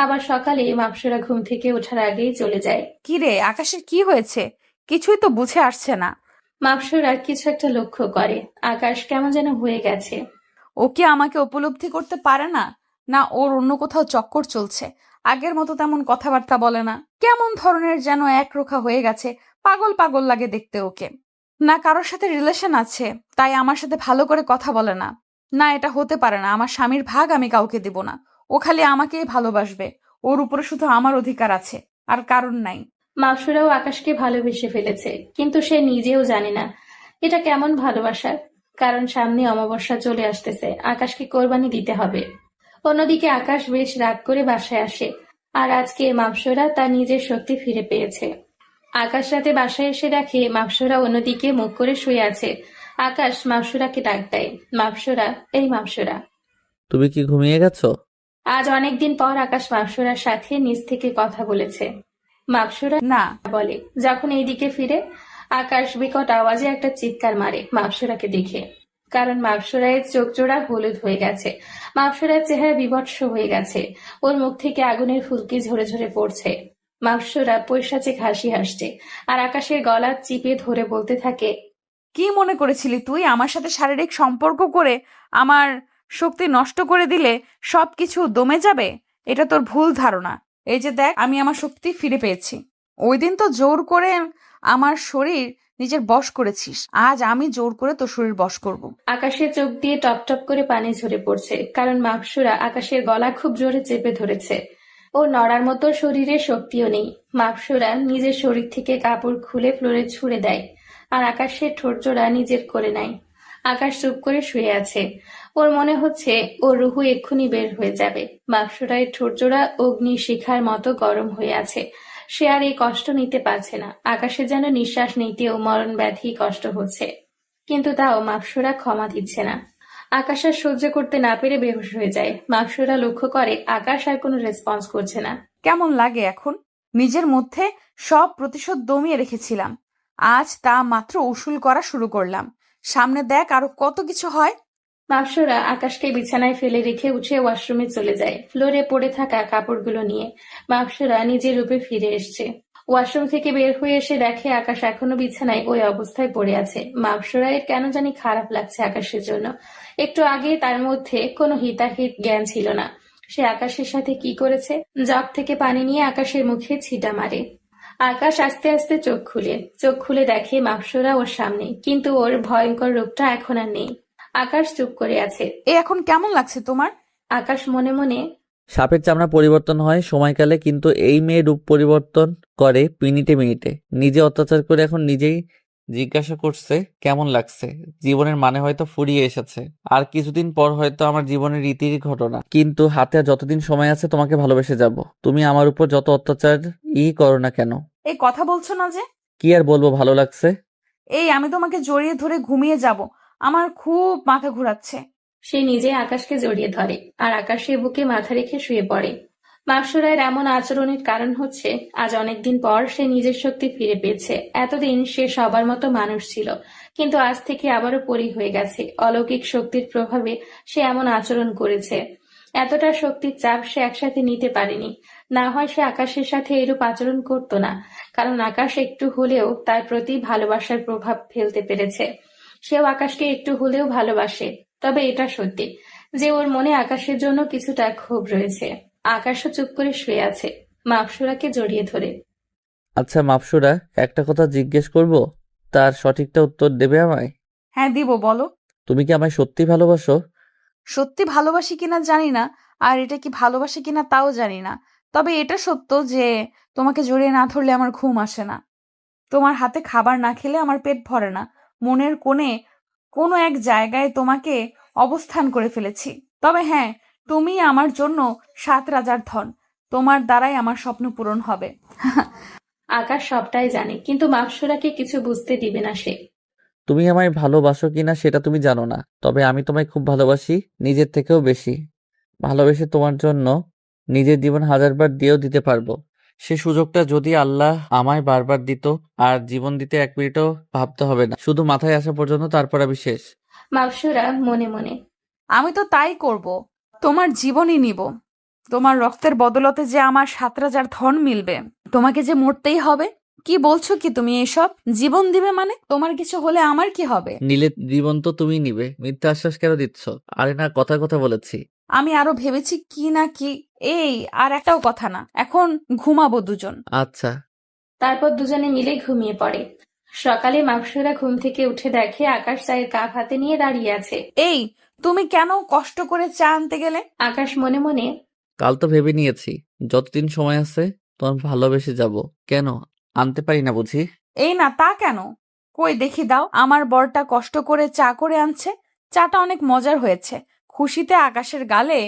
আবার সকালে মাপসুরা ঘুম থেকে ওঠার আগেই চলে যায়। কি রে, আকাশের কি হয়েছে? কিছুই তো বুঝে আসছে না। মাপসুরা কিছু একটা লক্ষ্য করে। আকাশ কেমন যেন হয়ে গেছে। ও কি আমাকে উপলব্ধি করতে পারে না? না ওর অন্য কোথাও চক্কর চলছে? আগের মতো তেমন কথাবার্তা বলে না, কেমন ধরনের যেন একরোখা হয়ে গেছে। পাগল পাগল লাগে দেখতে ওকে। না কারোর সাথে রিলেশন আছে তাই আমার সাথে ভালো করে কথা বলে না। না, এটা হতে পারে না। আমার স্বামীর ভাগ আমি কাউকে দিব না। ও খালি আমাকেই ভালোবাসবে। ওর উপরে শুধু আমার অধিকার আছে, আর কারণ নাই। মাপসুরাও আকাশকে ভালোবেসে ফেলেছে, কিন্তু সে নিজেও জানে না এটা কেমন ভালোবাসা। কারণ সামনে অমাবস্যা চলে আসতেছে, আকাশকে কোরবানি দিতে হবে। অন্যদিকে আকাশ বেশ রাগ করে বাসায় আসে। আর আজকে মাপসুরা তার নিজের শক্তি ফিরে পেয়েছে। আকাশ রাতে বাসায় এসে দেখে মাপসুরা অন্যদিকে মুখ করে শুয়ে আছে। আকাশ মাপসুরাকে ডাক দেয়। মাপসুরা, এই মাপসুরা। তুমি কি ঘুমিয়ে গেছো? আজ অনেকদিন পর আকাশ মাপসুরার সাথে নিজ থেকে কথা বলেছে। মাপসুরা না, বলে। যখন এইদিকে ফিরে, আকাশ বিকট আওয়াজে একটা চিৎকার মারে মাপসুরাকে দেখে। কারণ মাপসুরায়ের চোখ জোড়া হলুদ হয়ে গেছে। মাপসুরার চেহারা বিভৎস হয়ে গেছে। ওর মুখ থেকে আগুনের ফুলকি ঝরে ঝরে পড়ছে। মাপসুরা পৈশাচিক হাসি হাসছে, আর আকাশের গলা চিপে ধরে বলতে থাকে, কি মনে করেছিলি তুই আমার সাথে শারীরিক সম্পর্ক করে আমার শক্তি নষ্ট করে দিলে সবকিছু দমে যাবে? এটা তোর ভুল ধারণা। এই যে দেখ, আমি আমার শক্তি ফিরে পেয়েছি। ওই দিন তো জোর করে আমার শরীর নিজের বশ করেছিস, আজ আমি জোর করে তোর শরীর বশ করব। আকাশের চোখ দিয়ে টপ টপ করে পানি ঝরে পড়ছে, কারণ মাপসুরা আকাশের গলা খুব জোরে চেপে ধরেছে। ও নড়ার মতো শরীরে শক্তিও নেই। মাপসুরা নিজের শরীর থেকে কাপড় খুলে ফ্লোরে ছুঁড়ে দেয়, আর আকাশের ঠোঁটজোড়া নিজের করে নেয়। আকাশ চুপ করে শুয়ে আছে। ওর মনে হচ্ছে ওর রুহু এক্ষুনি বের হয়ে যাবে। মাপসুরার ঠোঁটজোড়া অগ্নি শিখার মতো গরম হয়ে আছে। সে আর এই কষ্ট নিতে পারছে না। আকাশে যেন নিঃশ্বাস নিতেও মরণ ব্যাধি কষ্ট হচ্ছে, কিন্তু তাও মাপসুরা ক্ষমা দিচ্ছে না। আকাশ আর সহ্য করতে না পেরে বেহুশ হয়ে যায়। মাপসুরা লক্ষ্য করে আকাশ আর কোনো রেসপন্স করছে না। কেমন লাগে এখন? নিজের মধ্যে সব প্রতিশোধ দমিয়ে রেখেছিলাম, আজ তা মাত্র উসুল করা শুরু করলাম। সামনে দেখ আরো কত কিছু হয়। মাপসুরা আকাশকে বিছানায় ফেলে রেখে উঠে ওয়াশরুমে চলে যায় ফ্লোরে পড়ে থাকা কাপড়গুলো নিয়ে। মাপসুরা নিজের রূপে ফিরে এসছে। ওয়াশরুম থেকে বের হয়ে এসে দেখে আকাশ এখনো বিছানায় ওই অবস্থায় পড়ে আছে। মাপসুরায়ের কেন জানি খারাপ লাগছে আকাশের জন্য। একটু আগে তার মধ্যে কোনো হিতাহিত জ্ঞান ছিল না। সে আকাশের সাথে কি করেছে? জগ থেকে পানি নিয়ে আকাশের মুখে ছিটা মারে। আকাশ আস্তে আস্তে চোখ খুলে দেখে মাপসুরা ওর সামনে, কিন্তু ওর ভয়ঙ্কর রূপটা এখন আর নেই। আকাশ চুপ করে আছে। এ এখন কেমন লাগছে তোমার? আকাশ মনে মনে সাপের চামড়া পরিবর্তন হয় সময়কালে, কিন্তু এই মেয়ে রূপ পরিবর্তন করে মিনিটে মিনিটে। নিজে অত্যাচার করে এখন নিজেই জিজ্ঞাসা করছে কেমন লাগছে। জীবনের মানে হয়তো ফুরিয়ে এসেছে, আর কিছুদিন পর হয়তো আমার জীবনের রীতির ঘটনা। কিন্তু হাতে আর যতদিন সময় আছে তোমাকে ভালোবেসে যাব। তুমি আমার উপর যত অত্যাচার করো না কেন। এই কথা বলছো না যে? কি আর বলবো, ভালো লাগছে। এই আমি তোমাকে জড়িয়ে ধরে ঘুমিয়ে যাব, আমার খুব মাথা ঘোরাচ্ছে। সে নিজে আকাশকে জড়িয়ে ধরে আর আকাশের বুকে মাথা রেখে শুয়ে পড়ে। মাপসুরায়ের এমন আচরণের কারণ হচ্ছে আজ অনেকদিন পর সে নিজের শক্তি ফিরে পেয়েছে। এতদিন সে সবার মতো মানুষ ছিল, কিন্তু আজ থেকে আবারও পরী হয়ে গেছে। অলৌকিক শক্তির প্রভাবে সে এমন আচরণ করেছে। এতটা শক্তির চাপ সে একসাথে নিতে পারেনি। না হয় সে আকাশের সাথে এরূপ আচরণ করতো না, কারণ আকাশ একটু হলেও তার প্রতি ভালোবাসার প্রভাব ফেলতে পেরেছে। সেও আকাশকে একটু হলেও ভালোবাসে। তবে এটা সত্যি যে ওর মনে আকাশের জন্য কিছুটা ক্ষোভ রয়েছে। আকাশও চুপ করে শুয়ে আছে, মাপসুরাকে জড়িয়ে ধরে। আচ্ছা মাপসুরা, একটা কথা জিজ্ঞেস করব, তার সঠিকটা উত্তর দেবে আমায়? হ্যাঁ দিব, বলো। তুমি কি আমায় সত্যি ভালোবাসো? সত্যি ভালোবাসি কিনা জানি না, আর এটা কি ভালোবাসি কিনা তাও জানি না। তবে এটা সত্য যে তোমাকে জড়িয়ে না ধরলে আমার ঘুম আসে না। তোমার হাতে খাবার না খেলে আমার পেট ভরে না। মনের কোণে কোনো এক জায়গায় তোমাকে অবস্থান করে ফেলেছি। তবে হ্যাঁ, তুমি আমার জন্য 7 রাজার ধন। তোমার দ্বারাই আমার স্বপ্ন পূরণ হবে। আকাশ সবটাই জানে, কিন্তু মাপসুরাকে কিছু বুঝতে দিবে না সে। তুমি আমায় ভালোবাসো কিনা সেটা তুমি জানো না, তবে আমি তোমায় খুব ভালোবাসি, নিজের থেকেও বেশি। ভালোবেসে তোমার জন্য নিজের জীবন 1000বার দিয়েও দিতে পারবো। সে সুযোগটা যদি আল্লাহ আমায় বারবার দিত, আর জীবন দিতে 1 মিনিটও ভাবতে হবে না, শুধু মাথায় আসা পর্যন্ত, তারপর আমি শেষ। মাপসুরা মনে মনে আমি তো তাই করব, তোমার জীবনই নিব। তোমার রক্তের বদলতে যে আমার 7 রাজার ধন মিলবে, তোমাকে যে মরতেই হবে। কি বলছো কি তুমি এসব? জীবন দিবে মানে? তোমার কিছু হলে আমার কি হবে? নিলে জীবন তো তুমি নিবে, মিথ্যা আশ্বাস কেন দিচ্ছ? আরে না, কথা কথা বলেছি। আমি আরো ভেবেছি কি না কি। এই আর একটাও কথা না, এখন ঘুমাবো দুজন। আচ্ছা। তারপর দুজনে মিলে ঘুমিয়ে পড়ে। সকালে মাপসুরা ঘুম থেকে উঠে দেখে আকাশ চায়ের কাপ হাতে নিয়ে দাঁড়িয়ে আছে। এই তুমি কেন কষ্ট করে চা আনতে গেলে? আকাশ মনে মনে কাল তো ভেবে নিয়েছি, যতদিন সময় আছে তোমার ভালোবেসে যাব। কেন আনতে পারি না বুঝি? এই না, তা কেন? কই দেখি দাও, আমার বরটা কষ্ট করে চা করে আনছে। চাটা অনেক মজার হয়েছে। খুশিতে আকাশের গালে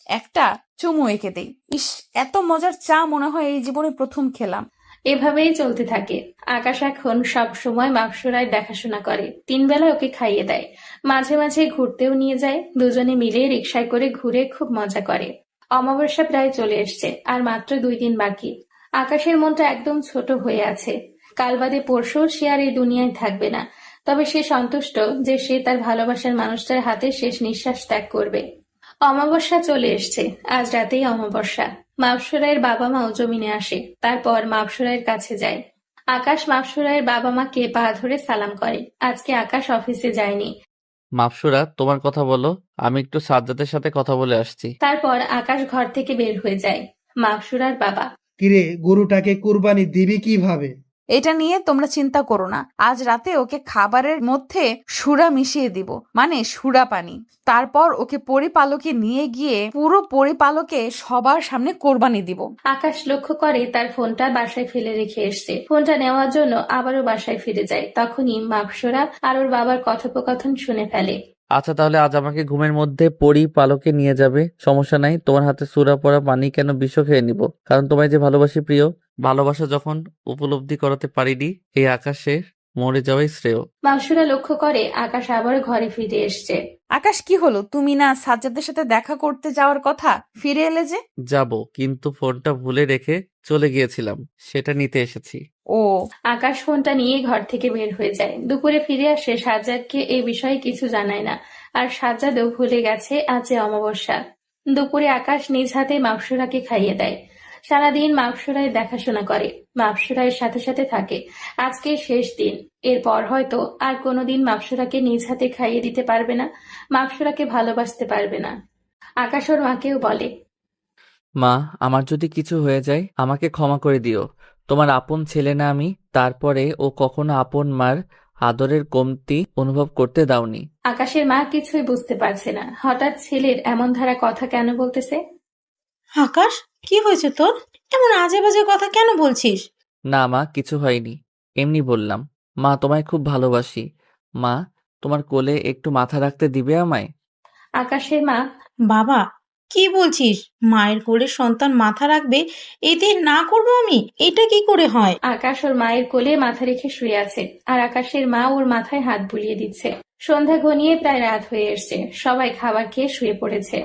একটা চুমু এঁকে দেই। ইস, এত মজার চা মনে হয় এই জীবনে প্রথম খেলাম। এভাবেই চলতে থাকে। আকাশ এখন সব সময় মাপসুরায় দেখাশোনা করে, 3 বেলা ওকে খাইয়ে দেয়, মাঝে মাঝে ঘুরতেও নিয়ে যায়। দুজনে মিলে রিকশায় করে ঘুরে খুব মজা করে। অমাবস্যা প্রায় চলে এসছে, আর মাত্র 2 দিন বাকি। আকাশের মনটা একদম ছোট হয়ে আছে। কাল বাদে পরশু সে আর এই দুনিয়ায় থাকবে না। তবে সে সন্তুষ্ট যে সে তার ভালোবাসার মানুষটার হাতে শেষ নিঃশ্বাস ত্যাগ করবে। অমাবস্যা চলে এসছে, আজ রাতেই অমাবস্যা। মাপসুরায়ের বাবা মাও জমিনে আসে, তারপর মাপসুরায়ের কাছে যায়। আকাশ মাপসুরায়ের বাবা মাকে পা ধরে সালাম করে। আজকে আকাশ অফিসে যায়নি। মাপসুরা, তোমার কথা বলো, আমি একটু সাজ্জাদের সাথে কথা বলে আসছি। তারপর আকাশ ঘর থেকে বের হয়ে যায়। মাপসুরার বাবা কিরে, গরুটাকে কুরবানি দিবি কিভাবে? এটা নিয়ে তোমরা চিন্তা করো না। আজ রাতে ওকে খাবারের মধ্যে সুরা মিশিয়ে দিব, মানে সুরা পানি। তারপর ওকে পরিপালকে নিয়ে গিয়ে পুরো পরিপালকে সবার সামনে কোরবানি দিব। আকাশ লক্ষ্য করে তার ফোনটা বাসায় ফেলে রেখে এসছে। ফোনটা নেওয়ার জন্য আবারও বাসায় ফিরে যায়। তখনই মাপসুরা আর ওর বাবার কথোপকথন শুনে ফেলে। আচ্ছা তাহলে আজ আমাকে ঘুমের মধ্যে পরিপালকে নিয়ে যাবে, সমস্যা নাই। তোমার হাতে সুরা পড়া পানি কেন, বিষ খেয়ে নিব, কারণ তোমায় যে ভালোবাসি প্রিয়। ভালোবাসা যখন উপলব্ধি করাতে পারিনি এই আকাশে, মরে যাওয়াই শ্রেয়। মাকসুরা লক্ষ্য করে আকাশ আবার ঘরে ফিরে এসছে। আকাশ, কি হলো? তুমি না সাজ্জাদের সাথে দেখা করতে যাওয়ার কথা, ফিরে এলে যে? যাব, কিন্তু ফোনটা ভুলে রেখে চলে গিয়েছিলাম, সেটা নিতে এসেছি। ও, আকাশ ফোনটা নিয়ে ঘর থেকে বের হয়ে যায়। দুপুরে ফিরে আসে, সাজ্জাদকে এই বিষয়ে কিছু জানায় না। আর সাজ্জাদও ভুলে গেছে আজ যে অমাবস্যা। দুপুরে আকাশ নিজ হাতে মাকসুরাকে খাইয়ে দেয়। সারাদিন মাকসুরায় দেখাশোনা করে, মাকসুরায়ের সাথে সাথে থাকে। আজকে শেষ দিন, এরপর হয়তো আর কোনোদিন মাকসুরাকে নিজ হাতে খাইয়ে দিতে পারবে না, মাকসুরাকে ভালোবাসতে পারবে না। আকাশ ওর মাকেও বলে, মা, আমার যদি কিছু হয়ে যায় আমাকে ক্ষমা করে দিও। তোমার আপন ছেলে না আমি, তারপরে ও কখনো আপন মার আদরের কমতি অনুভব করতে দাওনি। আকাশের মা কিছুই বুঝতে পারছে না, হঠাৎ ছেলের এমন ধারা কথা কেন বলতেছে। আকাশ, কি হয়েছে তোর? এমন আজে বাজে কথা কেন বলছিস? না মা, কিছু হয়নি, এমনি বললাম। মা, তোমায় খুব ভালোবাসি। মা, তোমার কোলে একটু মাথা রাখতে দিবে আমায়? আকাশের মা, বাবা, কি বলছিস? মায়ের কোলে সন্তান মাথা রাখবে? এতে না করবো আমি? এটা কি করে হয়? আকাশ ওর মায়ের কোলে মাথা রেখে শুয়ে আছে, আর আকাশের মা ওর মাথায় হাত বুলিয়ে দিচ্ছে। সন্ধ্যা ঘনিয়ে প্রায় রাত হয়ে এসছে, সবাই খাবার খেয়ে শুয়ে পড়েছে।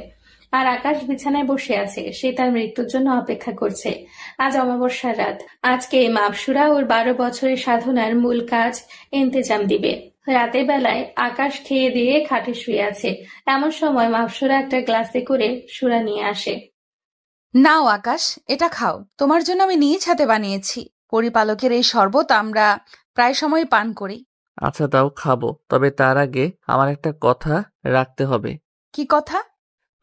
আর আকাশ বিছানায় বসে আছে, সে তার মৃত্যুর জন্য অপেক্ষা করছে। আজ অমাবস্যার রাত, আজকে মাপসুরা ওর 12 বছরের সাধনার মূল কাজ ইন্তেজাম দিবে। রাতের বেলায় আকাশ খেয়ে দিয়ে খাটে শুয়ে আছে, এমন সময় মাপসুরা একটা গ্লাসে করে সুরা নিয়ে আসে। নাও আকাশ, এটা খাও। তোমার জন্য আমি নিজ হাতে বানিয়েছি। পরিপালকের এই শরবত আমরা প্রায় সময় পান করি। আচ্ছা দাও, খাবো, তবে তার আগে আমার একটা কথা রাখতে হবে। কি কথা?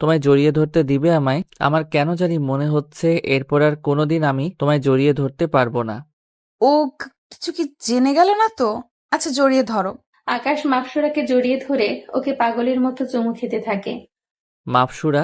তোমায় জড়িয়ে ধরতে দিবে আমায়? আমার কেন জানি মনে হচ্ছে এরপর আর কোনোদিন আমি তোমায় জড়িয়ে ধরতে পারবো না। ও, কিছু কি জেনে গেল না তো? আচ্ছা, জড়িয়ে ধরো। আকাশ মাপসুরাকে জড়িয়ে ধরে ওকে পাগলের মতো চুমু খেতে থাকে। মাপসুরা,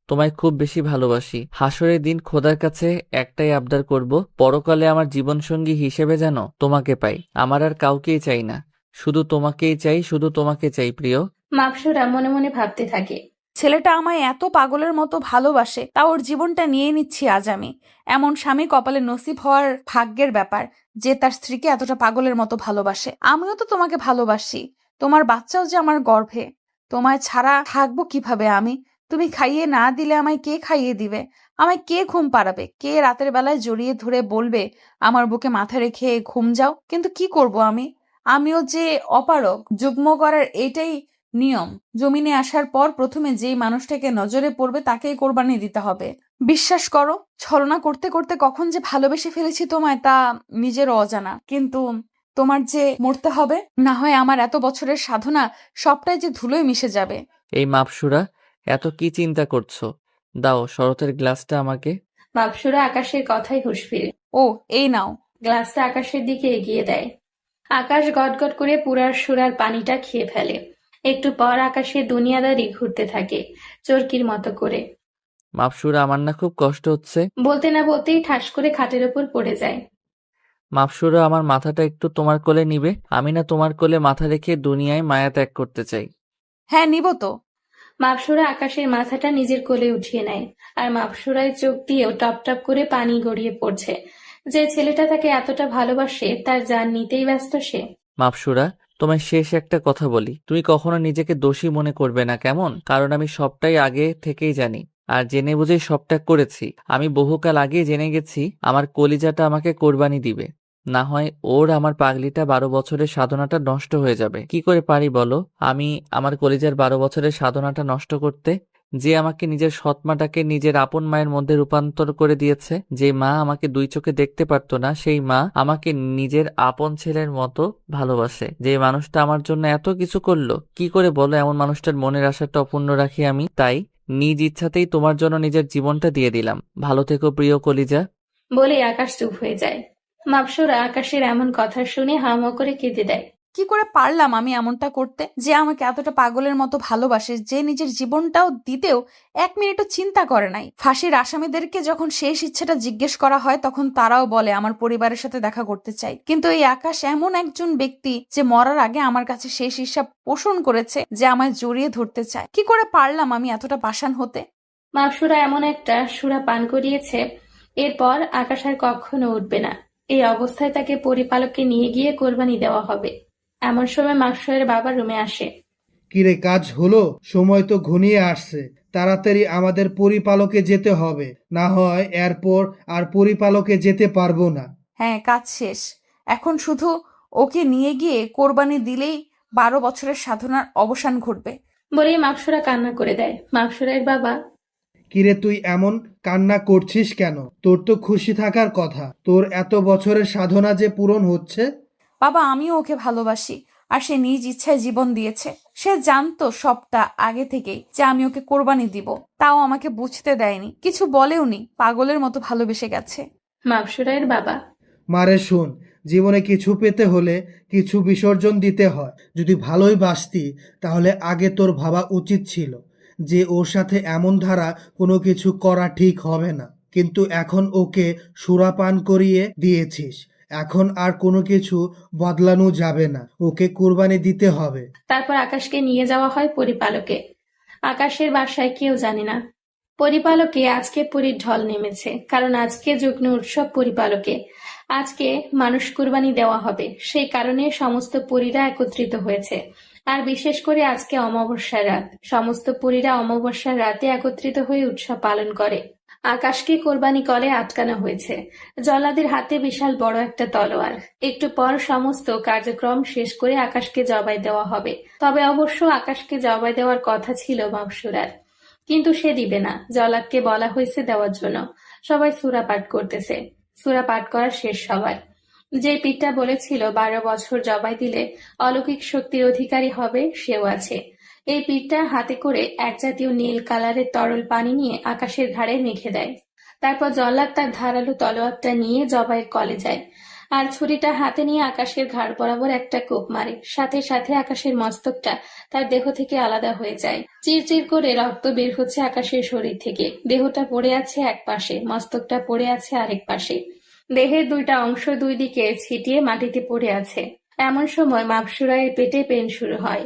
তোমায় খুব বেশি ভালোবাসি। হাসরের দিন খোদার কাছে একটাই আবদার করব, পরকালে আমার জীবনসঙ্গী হিসেবে যেন তোমাকে পাই। আমার আর কাউকেই চাই না, শুধু তোমাকেই চাই, শুধু তোমাকে চাই প্রিয়। মাপসুরা মনে মনে ভাবতে থাকে। ছেলেটা আমায় এত পাগলের মতো ভালোবাসে, তা ওর জীবনটা নিয়ে নিচ্ছি আজ আমি। এমন স্বামী কপালে নসিব হওয়ার ভাগ্যের ব্যাপার, যে তার স্ত্রীকে এতটা পাগলের মতো ভালোবাসে। আমিও তো তোমাকে ভালোবাসি, তোমার বাচ্চাও যে আমার গর্ভে। তোমায় ছাড়া থাকবো কিভাবে আমি? তুমি খাইয়ে না দিলে আমায় কে খাইয়ে দিবে? আমায় কে ঘুম পাড়াবে? কে রাতের বেলায় জড়িয়ে ধরে বলবে আমার বুকে মাথা রেখে ঘুম যাও? কিন্তু কি করব আমি? আমিও যে অপারগ। যুগ্ম করার এটাই নিয়ম। জমিনে আসার পর প্রথমে যেই মানুষটাকে নজরে পড়বে তাকেই কোরবানি দিতে হবে। বিশ্বাস করো, ছলনা করতে করতে কখন যে ভালোবেসে ফেলেছি তোমায় তা নিজের অজানা। কিন্তু তোমার যে মরতে হবে, না হয় আমার এত বছরের সাধনা সবটাই যে ধুলোয় মিশে যাবে। এই মাপসুরা, এত কি চিন্তা করছো? দাও শরতের গ্লাসটা আমাকে। মাপসুরা আকাশের কথাই হুঁশ ফিরে ও, এই নাও। গ্লাসটা আকাশের দিকে এগিয়ে দেয়। আকাশ গটগট করে পুরার সুরার পানিটা খেয়ে ফেলে। একটু পর আকাশে দুনিয়াদারি ঘুরতে থাকে চরকির মতো করে। মাপসুরা, আমার না খুব কষ্ট হচ্ছে। বলতে না বলতেই ঠাস করে খাটের ওপর পড়ে যায়। মাপসুরা, আমার মাথাটা একটু তোমার কোলে নিবে? আমি না তোমার কোলে মাথা রেখে দুনিয়ায় মায়া ত্যাগ করতে চাই। হ্যাঁ, নিব তো। মাপসুরা আকাশের মাথাটা নিজের কোলে উঠিয়ে নেয়, আর মাপসুরায় চোখ দিয়েও টপ টপ করে পানি গড়িয়ে পড়ছে। যে ছেলেটা তাকে এতটা ভালোবাসে তার জান নিতেই ব্যস্ত সে। মাপসুরা, তোমায় শেষ একটা কথা বলি, তুমি কখনো নিজেকে দোষী মনে করবে না, কেমন? কারণ আমি সবটাই আগে থেকেই জানি, আর জেনে বুঝেই সবটা করেছি। আমি বহুকাল আগেই জেনে গেছি আমার কলিজাটা আমাকে কোরবানি দিবে, না হয় ওর আমার পাগলিটা 12 বছরের সাধনাটা নষ্ট হয়ে যাবে। কি করে পারি বলো আমি আমার কলিজার 12 বছরের সাধনাটা নষ্ট করতে? যে আমাকে নিজের সৎমাটাকে নিজের আপন মায়ের মধ্যে রূপান্তর করে দিয়েছে, যে মা আমাকে 2 চোখে দেখতে পারতো না, সেই মা আমাকে নিজের আপন ছেলের মতো ভালোবাসে। যে মানুষটা আমার জন্য এত কিছু করলো, কি করে বলো এমন মানুষটার মনের আশাটা অপূর্ণ রাখি আমি? তাই নিজ ইচ্ছাতেই তোমার জন্য নিজের জীবনটা দিয়ে দিলাম। ভালো থেকো প্রিয় কলিজা। বলে আকাশ চুপ হয়ে যায়। মাপসুরা আকাশের এমন কথা শুনে হাউমাউ করে কেঁদে দেয়। কি করে পারলাম আমি এমনটা করতে? যে আমাকে এতটা পাগলের মতো ভালোবাসে, যে নিজের জীবনটাও দিতেও 1 মিনিটও চিন্তা করে নাই। ফাঁসির আসামিদেরকে যখন শেষ ইচ্ছেটা জিজ্ঞেস করা হয় তখন তারাও বলে আমার পরিবারের সাথে দেখা করতে চাই। কিন্তু এই আকাশ এমন একজন ব্যক্তি যে মরার আগে আমার কাছে শেষ ইচ্ছা পোষণ করেছে, যে আমায় জড়িয়ে ধরতে চায়। কি করে পারলাম আমি এতটা পাষাণ হতে? মাপসুরা এমন একটা সুরা পান করিয়েছে, এরপর আকাশ আর কখনো উঠবে না। এই অবস্থায় তাকে পরিপালককে নিয়ে গিয়ে কোরবানি দেওয়া হবে। এমন সময় মাকসুরার বাবা রুমে আসে। কিরে, কাজ হলো? সময় তো ঘনিয়ে আসছে, তাড়াতাড়ি আমাদের পরিপালকে যেতে হবে, না হয় এরপর আর পরিপালকে যেতে পারবো না। হ্যাঁ, কাজ শেষ। এখন শুধু ওকে নিয়ে গিয়ে কোরবানি দিলেই 12 বছরের সাধনার অবসান ঘটবে। বলেই মাকসুরা কান্না করে দেয়। মাকসুরের বাবা, কিরে, তুই এমন কান্না করছিস কেন? তোর তো খুশি থাকার কথা, তোর এত বছরের সাধনা যে পূরণ হচ্ছে। বাবা, আমিও ওকে ভালোবাসি, আর সে নিজ ইচ্ছায় জীবন দিয়েছে। সে জানতো সবটা আগে থেকেই যে আমি ওকে কোরবানি দিব, তাও আমাকে বুঝতে দেয়নি, কিছু বলেওনি, পাগলের মতো ভালোবেসে গেছে। মাকসুরের বাবা, মারে শোন, জীবনে কিছু পেতে হলে কিছু বিসর্জন দিতে হয়। যদি ভালোই বাসতি তাহলে আগে তোর ভাবা উচিত ছিল যে ওর সাথে এমন ধারা কোনো কিছু করা ঠিক হবে না, কিন্তু এখন ওকে সুরাপান করিয়ে দিয়েছিস, এখন আর কোনো কিছু বদলানো যাবে না, ওকে কুরবানি দিতে হবে। তারপর আকাশকে নিয়ে যাওয়া হয় পরিপালকে। আকাশের বাসায় কেউ জানে না পরিপালকে আজকে পুরীর ঢল নেমেছে, কারণ আজকে যজ্ঞ উৎসব পরিপালকে। আজকে মানুষ কুরবানি দেওয়া হবে, সেই কারণে সমস্ত পরীরা একত্রিত হয়েছে। আর বিশেষ করে আজকে অমাবস্যার রাত, সমস্ত পরীরা অমাবস্যার রাতে একত্রিত হয়ে উৎসব পালন করে। আকাশকে কোরবানি কলে আটকানো হয়েছে জল্লাদের হাতে বিশাল বড় একটা তলোয়ার। একটু পর সমস্ত কার্যক্রম শেষ করে আকাশকে জবাই দেওয়া হবে। তবে অবশ্য আকাশকে জবাই দেওয়ার কথা ছিল মাকসুরার, কিন্তু সে দিবে না। জল্লাদকে বলা হয়েছে দেওয়ার জন্য। সবাই সূরা পাঠ করতেছে। সূরা পাঠ করা শেষ সবার। যে পীরটা বলেছিল 12 বছর জবাই দিলে অলৌকিক শক্তির অধিকারী হবে, সেও আছে। এই পীরটা হাতে করে এক জাতীয় নীল কালারের তরল পানি নিয়ে আকাশের ঘাড়ে মেখে দেয়। তারপর জল্লাদ তার ধারালো তলোয়ারটা নিয়ে জবাইয়ের কলে যায়, আর ছুরিটা হাতে নিয়ে আকাশের ঘাড় বরাবর একটা কোপ মারে। সাথে সাথে আকাশের মস্তকটা তার দেহ থেকে আলাদা হয়ে যায়। চিরচির করে রক্ত বের হচ্ছে আকাশের শরীর থেকে। দেহটা পড়ে আছে এক পাশে, মস্তকটা পড়ে আছে আরেক পাশে। দেহের দুইটা অংশ দুই দিকে ছিটিয়ে মাটিতে পড়ে আছে। এমন সময় মাকসুরায়ের পেটে পেন শুরু হয়।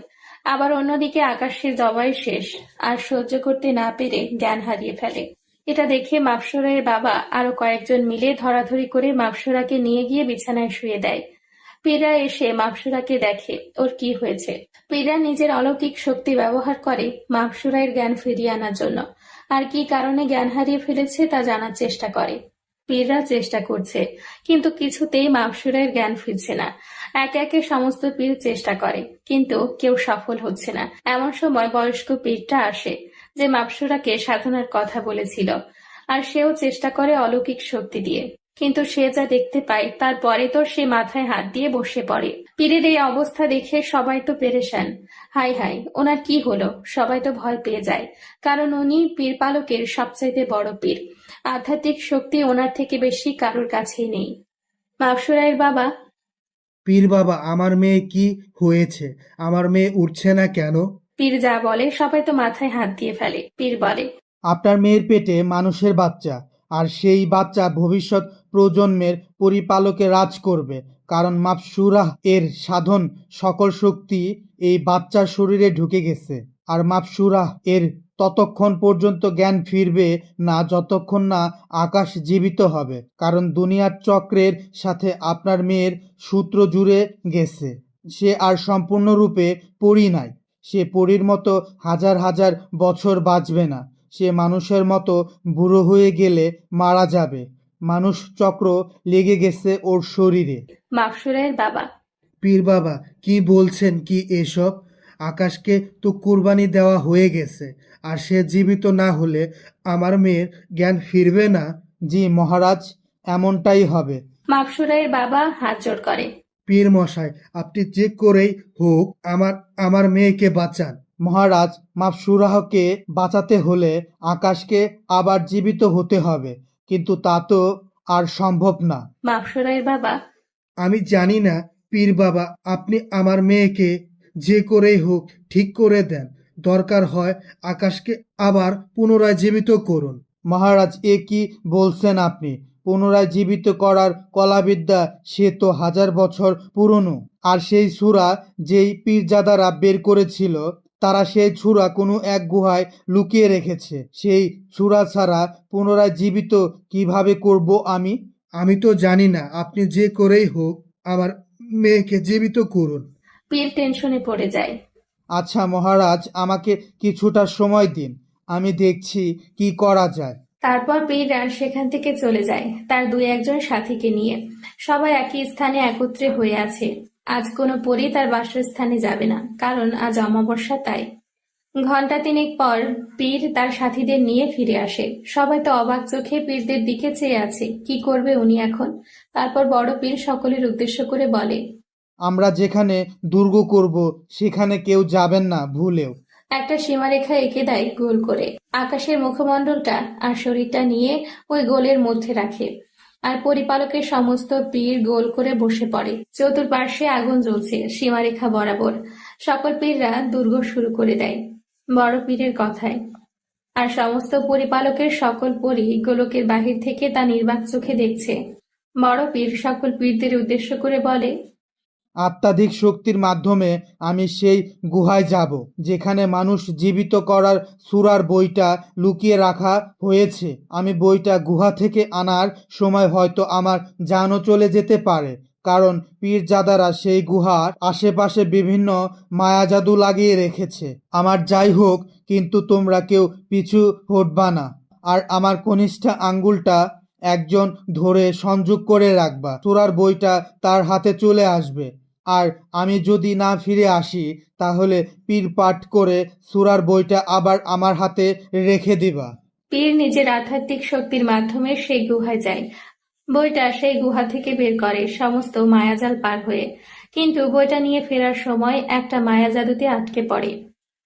আবার অন্যদিকে আকাশের জবাই শেষ, আর সহ্য করতে না পেরে জ্ঞান হারিয়ে ফেলে। এটা দেখে মাকসুরায়ের বাবা আরো কয়েকজন মিলে ধরাধরি করে মাকসুরাকে নিয়ে গিয়ে বিছানায় শুয়ে দেয়। পীররা এসে মাকসুরাকে দেখে ওর কি হয়েছে। পীররা নিজের অলৌকিক শক্তি ব্যবহার করে মাকসুরায়ের জ্ঞান ফিরিয়ে আনার জন্য, আর কি কারণে জ্ঞান হারিয়ে ফেলেছে তা জানার চেষ্টা করে। পীররা চেষ্টা করছে, কিন্তু কিছুতেই মাকসুরায়ের জ্ঞান ফিরছে না। একে একে সমস্ত পীর চেষ্টা করে, কিন্তু কেউ সফল হচ্ছে না। এমন সময় বয়স্ক পীরটা আসে, যে মাকসুরাকে সাধনার কথা বলেছিল, আর সেও চেষ্টা করে অলৌকিক শক্তি দিয়ে, কিন্তু সে যা দেখতে পায় তারপরে তো সে মাথায় হাত দিয়ে বসে পড়ে। পীরের এই অবস্থা দেখে সবাই তো পেরেশান। হাই হাই, ওনার কি হলো? সবাই তো ভয় পেয়ে যায়, কারণ উনি পীর পালকের সবচাইতে বড় পীর। আধ্যাত্মিক শক্তি ওনার থেকে বেশি কারোর কাছেই নেই। মাকসুরায়ের বাবা, পীর বাবা, আমার মেয়ে কি হয়েছে? আমার মেয়ে উঠছে না কেন? পীর যা বলে সবাই তো মাথায় হাত দিয়ে ফেলে। পীর বলে, আপনার মেয়ের পেটে মানুষের বাচ্চা, আর সেই বাচ্চা ভবিষ্যৎ প্রজন্মের পরিপালকে রাজ করবে, কারণ মাপসুরাহ এর সাধন সকল শক্তি এই বাচ্চার শরীরে ঢুকে গেছে। আর মাপসুরাহ এর ততক্ষণ পর্যন্ত জ্ঞান ফিরবে না যতক্ষণ না আকাশ জীবিত হবে, কারণ দুনিয়ার চক্রের সাথে আপনার মেয়ের সূত্র জুড়ে গেছে। সে আর সম্পূর্ণরূপে পরী নাই। সে পরীর মতো হাজার হাজার বছর বাঁচবে না। সে মানুষের মতো বুড়ো হয়ে গেলে মারা যাবে। মানুষ চক্র লেগে গেছে ওর শরীরে। মাকসুরায়ের বাবা, পীর বাবা, কি বলছেন কি এসব? আকাশকে তো কুরবানি দেওয়া হয়ে গেছে, আর সে জীবিত না হলে আমার মেয়ের জ্ঞান ফিরবে না। জি মহারাজ, এমনটাই হবে। মাকসুরায়ের বাবা হাত জোড় করে। পীর মশাই, আপনি যে করেই হোক আমার মেয়েকে বাঁচান। মহারাজ, মাপসুরাহকে বাঁচাতে হলে আকাশকে আবার জীবিত হতে হবে, কিন্তু তা তো আর সম্ভব না। মাকসুরায়ের বাবা, আমি জানি না পীর বাবা, আপনি আমার মেয়েকে যে করেই হোক ঠিক করে দেন। দরকার হয় আকাশকে আবার পুনরায় জীবিত করুন। মহারাজ, এ কি বলছেন আপনি? পুনরায় জীবিত করার কলাবিদ্যা সে তো হাজার বছর পুরনো। আর সেই সূরা যেই পীরজাদারা বের করেছিল, তারা সেই সূরা কোনো এক গুহায় লুকিয়ে রেখেছে। সেই সূরা ছাড়া পুনরায় জীবিত কিভাবে করব আমি? আমি তো জানি না, আপনি যে করেই হোক আমার মেয়েকে জীবিত করুন। পীর টেনশনে পড়ে যায়। আচ্ছা মহারাজ, আমাকে কিছুটা সময় দিন, আমি দেখছি কি করা যায়। তারপর পীররা সেখান থেকে চলে যায় তার দুই একজন সাথীকে নিয়ে। সবাই একই স্থানে একত্রে হয়ে আছে। আজ কোনো পরী তার বাসস্থানে যাবে না, কারণ আজ অমাবস্যা তাই। ঘণ্টা তিনেক পর পীর তার সাথীদের নিয়ে ফিরে আসে। সবাই তো অবাক চোখে পীরদের দিকে চেয়ে আছে, কি করবে উনি এখন। তারপর বড় পীর সকলের উদ্দেশ্য করে বলে, আমরা যেখানে দুর্গ করব সেখানে কেউ যাবেন না ভুলেও। একটা সীমারেখা এঁকে দেয় গোল করে। আকাশের মুখমণ্ডলটা আর শরীরটা নিয়ে ওই গোলের মধ্যে রাখে। আর পরিপালকের সমস্ত পীর গোল করে বসে পড়ে। চতুর্পার্শ্বে আগুন জ্বলছে সীমারেখা বরাবর। সকল পীররা দুর্গ শুরু করে দেয় বড় পীরের কথায়। আর সমস্ত পরিপালকের সকল পরী গোলকের বাহির থেকে তা নির্বাক চোখে দেখছে। বড় পীর সকল পীরদের উদ্দেশ্য করে বলে, আত্মাধিক শক্তির মাধ্যমে আমি সেই গুহায় যাব যেখানে মানুষ জীবিত করার সূরার বইটা লুকিয়ে রাখা হয়েছে। আমি বইটা গুহা থেকে আনার সময় হয়তো আমার জানও চলে যেতে পারে, কারণ পীরজাদারা সেই গুহার আশেপাশে বিভিন্ন মায়াজাদু লাগিয়ে রেখেছে। আমার যাই হোক, কিন্তু তোমরা কেউ পিছু হটবা না, আর আমার কনিষ্ঠা আঙ্গুলটা একজন ধরে সংযোগ করে রাখবা। সূরার বইটা তার হাতে চলে আসবে, আর আমি যদি না ফিরে আসি তাহলে পীর পাঠ করে সূরার বইটা আবার আমার হাতে রেখে দিবা। পীর নিজের আধ্যাত্মিক শক্তির মাধ্যমে সেই গুহায় যায়। বইটা সেই গুহা থেকে বের করে সমস্ত মায়াজাল পার হয়ে। কিন্তু বইটা নিয়ে ফেরার সময় একটা মায়াজাদুতে আটকে পড়ে।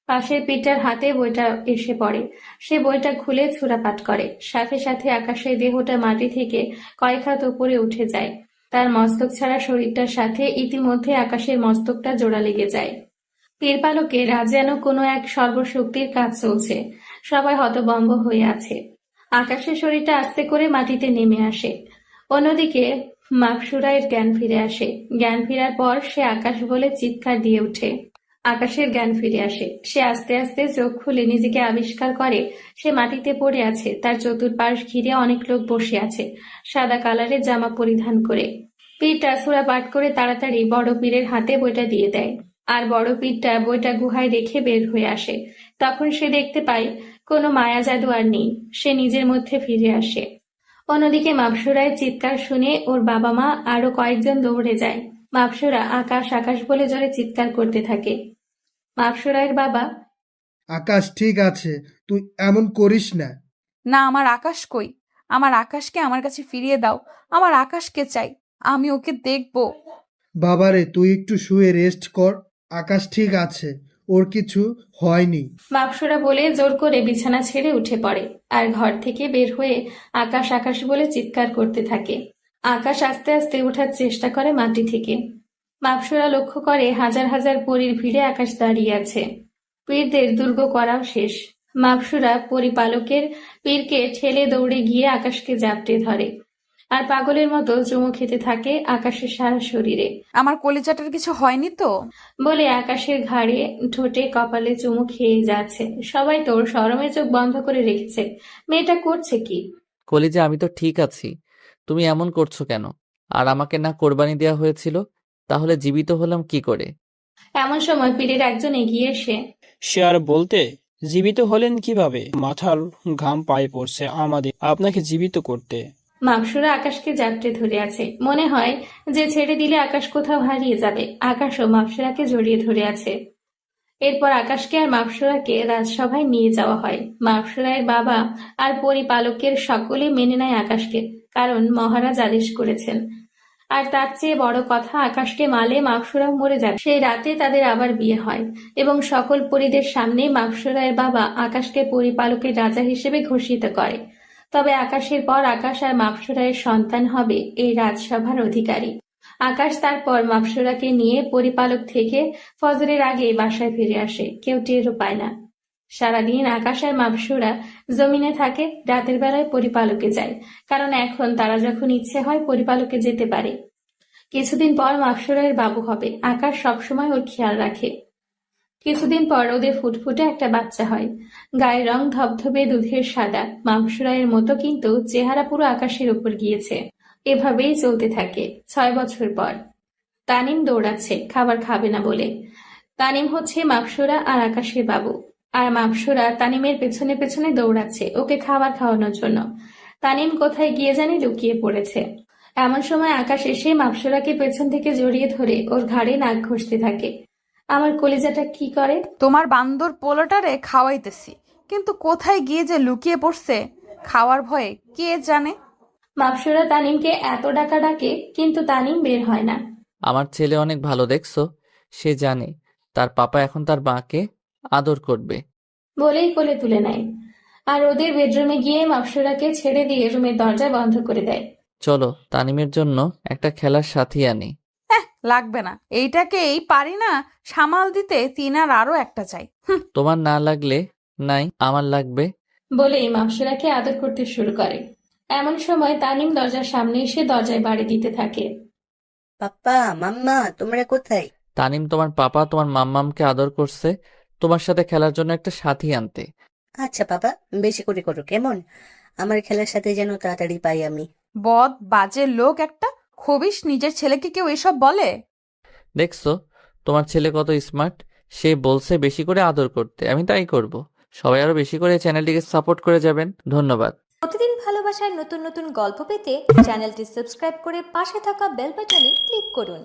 পাশের পীরটার হাতে বইটা এসে পড়ে। সে বইটা খুলে সূরা পাঠ করে। সাথে সাথে আকাশের দেহটা মাটি থেকে কয়েক হাত উপরে উঠে যায়। তার মস্তক ছাড়া শরীরটার সাথে ইতিমধ্যে আকাশের মস্তকটা জোড়া লেগে যায়। পীরপালকের আজ যেন কোনো এক সর্বশক্তির কাজ চলছে। সবাই হতভম্ব হয়ে আছে। আকাশের শরীরটা আস্তে করে মাটিতে নেমে আসে। অন্যদিকে মাকসুরায়ের জ্ঞান ফিরে আসে। জ্ঞান ফেরার পর সে আকাশ বলে চিৎকার দিয়ে ওঠে। আকাশের জ্ঞান ফিরে আসে। সে আস্তে আস্তে চোখ খুলে নিজেকে আবিষ্কার করে সে মাটিতে পড়ে আছে। তার চতুর্পাশ ঘিরে অনেক লোক বসে আছে, সাদা কালারের জামা পরিধান করে। পীরটা সূরা পাঠ করে তাড়াতাড়ি বড় পীরের হাতে বইটা দিয়ে দেয়। আর বড় পীরটা বইটা গুহায় রেখে বের হয়ে আসে। তখন সে দেখতে পায় কোনো মায়া জাদু আর নেই। সে নিজের মধ্যে ফিরে আসে। অন্যদিকে মাপসুরায়ের চিৎকার শুনে ওর বাবা মা আরো কয়েকজন দৌড়ে যায়। মাপসুরা আকাশ আকাশ বলে জোরে চিৎকার করতে থাকে। মাপসুরায়ের বাবা, আকাশ ঠিক আছে, তুই এমন করিস না। না, আমার আকাশ কই? আমার আকাশকে আমার কাছে ফিরিয়ে দাও। আমার আকাশকে চাই, আমি ওকে দেখবো। বাবারে, তুই একটু শুয়ে রেস্ট কর, আকাশ ঠিক আছে, ওর কিছু হয়নি। মাপসুরা বলে জোর করে বিছানা ছেড়ে উঠে পড়ে আর ঘর থেকে বের হয়ে আকাশ আকাশ বলে চিৎকার করতে থাকে। আকাশ আস্তে আস্তে ওঠার চেষ্টা করে মাটি থেকে। মাপসুরা লক্ষ্য করে হাজার হাজার পরীর ভিড়ে আকাশ দাঁড়িয়ে আছে। পীরদের দুর্গ করাও শেষ। মাপসুরা পরিপালকের পীরকে ঠেলে দৌড়ে গিয়ে আকাশকে জাপটে ধরে আর পাগলের মতো চুমু খেতে থাকে আকাশের সারা শরীরে। আমার কলিজাটার কিছু হয়নি তো? বলে আকাশের ঘাড়ে ঠোঁটে কপালে চুমু খেয়ে যাচ্ছে। সবাই তোর শরমে চোখ বন্ধ করে রেখেছে। মেয়েটা করছে কি? কলিজা, আমি তো ঠিক আছি, তুমি এমন করছো কেন? আর আমাকে না কোরবানি দেওয়া হয়েছিল, তাহলে জীবিত হলাম কি করে? এমন সময় পীরের একজন এগিয়ে এসে, সে আর বলতে, জীবিত হলেন কিভাবে? মাথার ঘাম পায়ে পড়ছে আমাদের আপনাকে জীবিত করতে। মাকসুরা আকাশকে জাপটে ধরে আছে। মনে হয় যে ছেড়ে দিলে আকাশ কোথাও হারিয়ে যাবে। আকাশও মাপসুরাকে জড়িয়ে ধরে আছে। এরপর আকাশকে আর মাপসুরাকে রাজসভায় নিয়ে যাওয়া হয়। মাপসুরায়ের বাবা আর পরিপালকের সকলে মেনে নেয় আকাশকে, কারণ মহারাজ আদেশ করেছেন। আর তার চেয়ে বড় কথা, আকাশকে মারলে মাপসুরা মরে যাবে। সেই রাতে তাদের আবার বিয়ে হয় এবং সকল পরীদের সামনে মাপসুরায়ের বাবা আকাশকে পরিপালকের রাজা হিসেবে ঘোষিত করে। তবে আকাশের পর আকাশ আর মাপসুরায়ের সন্তান হবে এই রাজসভার অধিকারী। আকাশ তারপর মাপসুরাকে নিয়ে পরিপালক থেকে ফজরের আগে বাসায় ফিরে আসে। কেউ টেরও পায় না। সারাদিন আকাশ আর মাপসুরা জমিনে থাকে, রাতের বেলায় পরিপালকে যায়, কারণ এখন তারা যখন ইচ্ছে হয় পরিপালকে যেতে পারে। কিছুদিন পর মাপসুরায়ের বাবু হবে। আকাশ সবসময় ওর খেয়াল রাখে। কিছুদিন পর ওদের ফুটফুটে একটা বাচ্চা হয়। গায়ের রং ধবধবে দুধের সাদা, মাপসুরায়ের মতো, কিন্তু চেহারা পুরো আকাশের উপর গিয়েছে। এভাবেই চলতে থাকে 6 বছর পর। তানিম দৌড়াচ্ছে খাবার খাবে না বলে। তানিম হচ্ছে মাপসুরা আর আকাশের বাবু, আর মাপসুরা তানিমের পেছনে পেছনে দৌড়াচ্ছে ওকে খাবার খাওয়ানোর জন্য। তানিম কোথায় গিয়ে জানি লুকিয়ে পড়েছে। এমন সময় আকাশ এসে মাপসুরাকে পেছন থেকে জড়িয়ে ধরে ওর ঘাড়ে নাক ঘষতে থাকে। আমার কলিজাটা কি করে। তোমার বান্দর পোলাটারে খাওয়াইতেছি, কিন্তু কোথায় গিয়ে যে লুকিয়ে পড়ছে খাওয়ার ভয়ে কে জানে। মাপসুরা তানিমকে এত ডাকা ডাকে, কিন্তু তানিম বের হয় না। আমার ছেলে অনেক ভালো, দেখছো? সে জানে তার পাপা এখন তার মাকে আদর করবে। বলেই কোলে তুলে নেয়, আর ওদের বেডরুমে গিয়ে মাপসুরাকে ছেড়ে দিয়ে রুমের দরজা বন্ধ করে দেয়। চলো তানিমের জন্য একটা খেলার সাথী আনি। লাগবে না, এইটাকেই পারি না সামাল দিতে, তিনার আরো একটা চাই। তোমার না লাগলে নাই, আমার লাগবে। বলেই মাপসুরাকে আদর করতে শুরু করে। এমন সময় তানিম দরজার সামনে এসে দরজায় বাড়ি দিতে থাকে। পাপ্পা, মাম্মা, তোমরা কোথায়? তানিম তোমার পাপা তোমার মাম্মামকে আদর করছে তোমার সাথে খেলার জন্য একটা সাথী আনতে। আচ্ছা পাপা, বেশি করে করো কেমন? আমার খেলার সাথে যেন তাড়াতাড়ি পাই আমি। বদ বাজে লোক একটা, খবিস নিজের ছেলেকে কেউ এসব বলে? দেখছো তোমার ছেলে কত স্মার্ট, সে বলছে বেশি করে আদর করতে, আমি তাই করব। সবাই আরো বেশি করে চ্যানেলটিকে সাপোর্ট করে যাবেন, ধন্যবাদ। প্রতিদিন ভালোবাসার নতুন নতুন গল্প পেতে চ্যানেলটি সাবস্ক্রাইব করে পাশে থাকা বেল বাটনে ক্লিক করুন।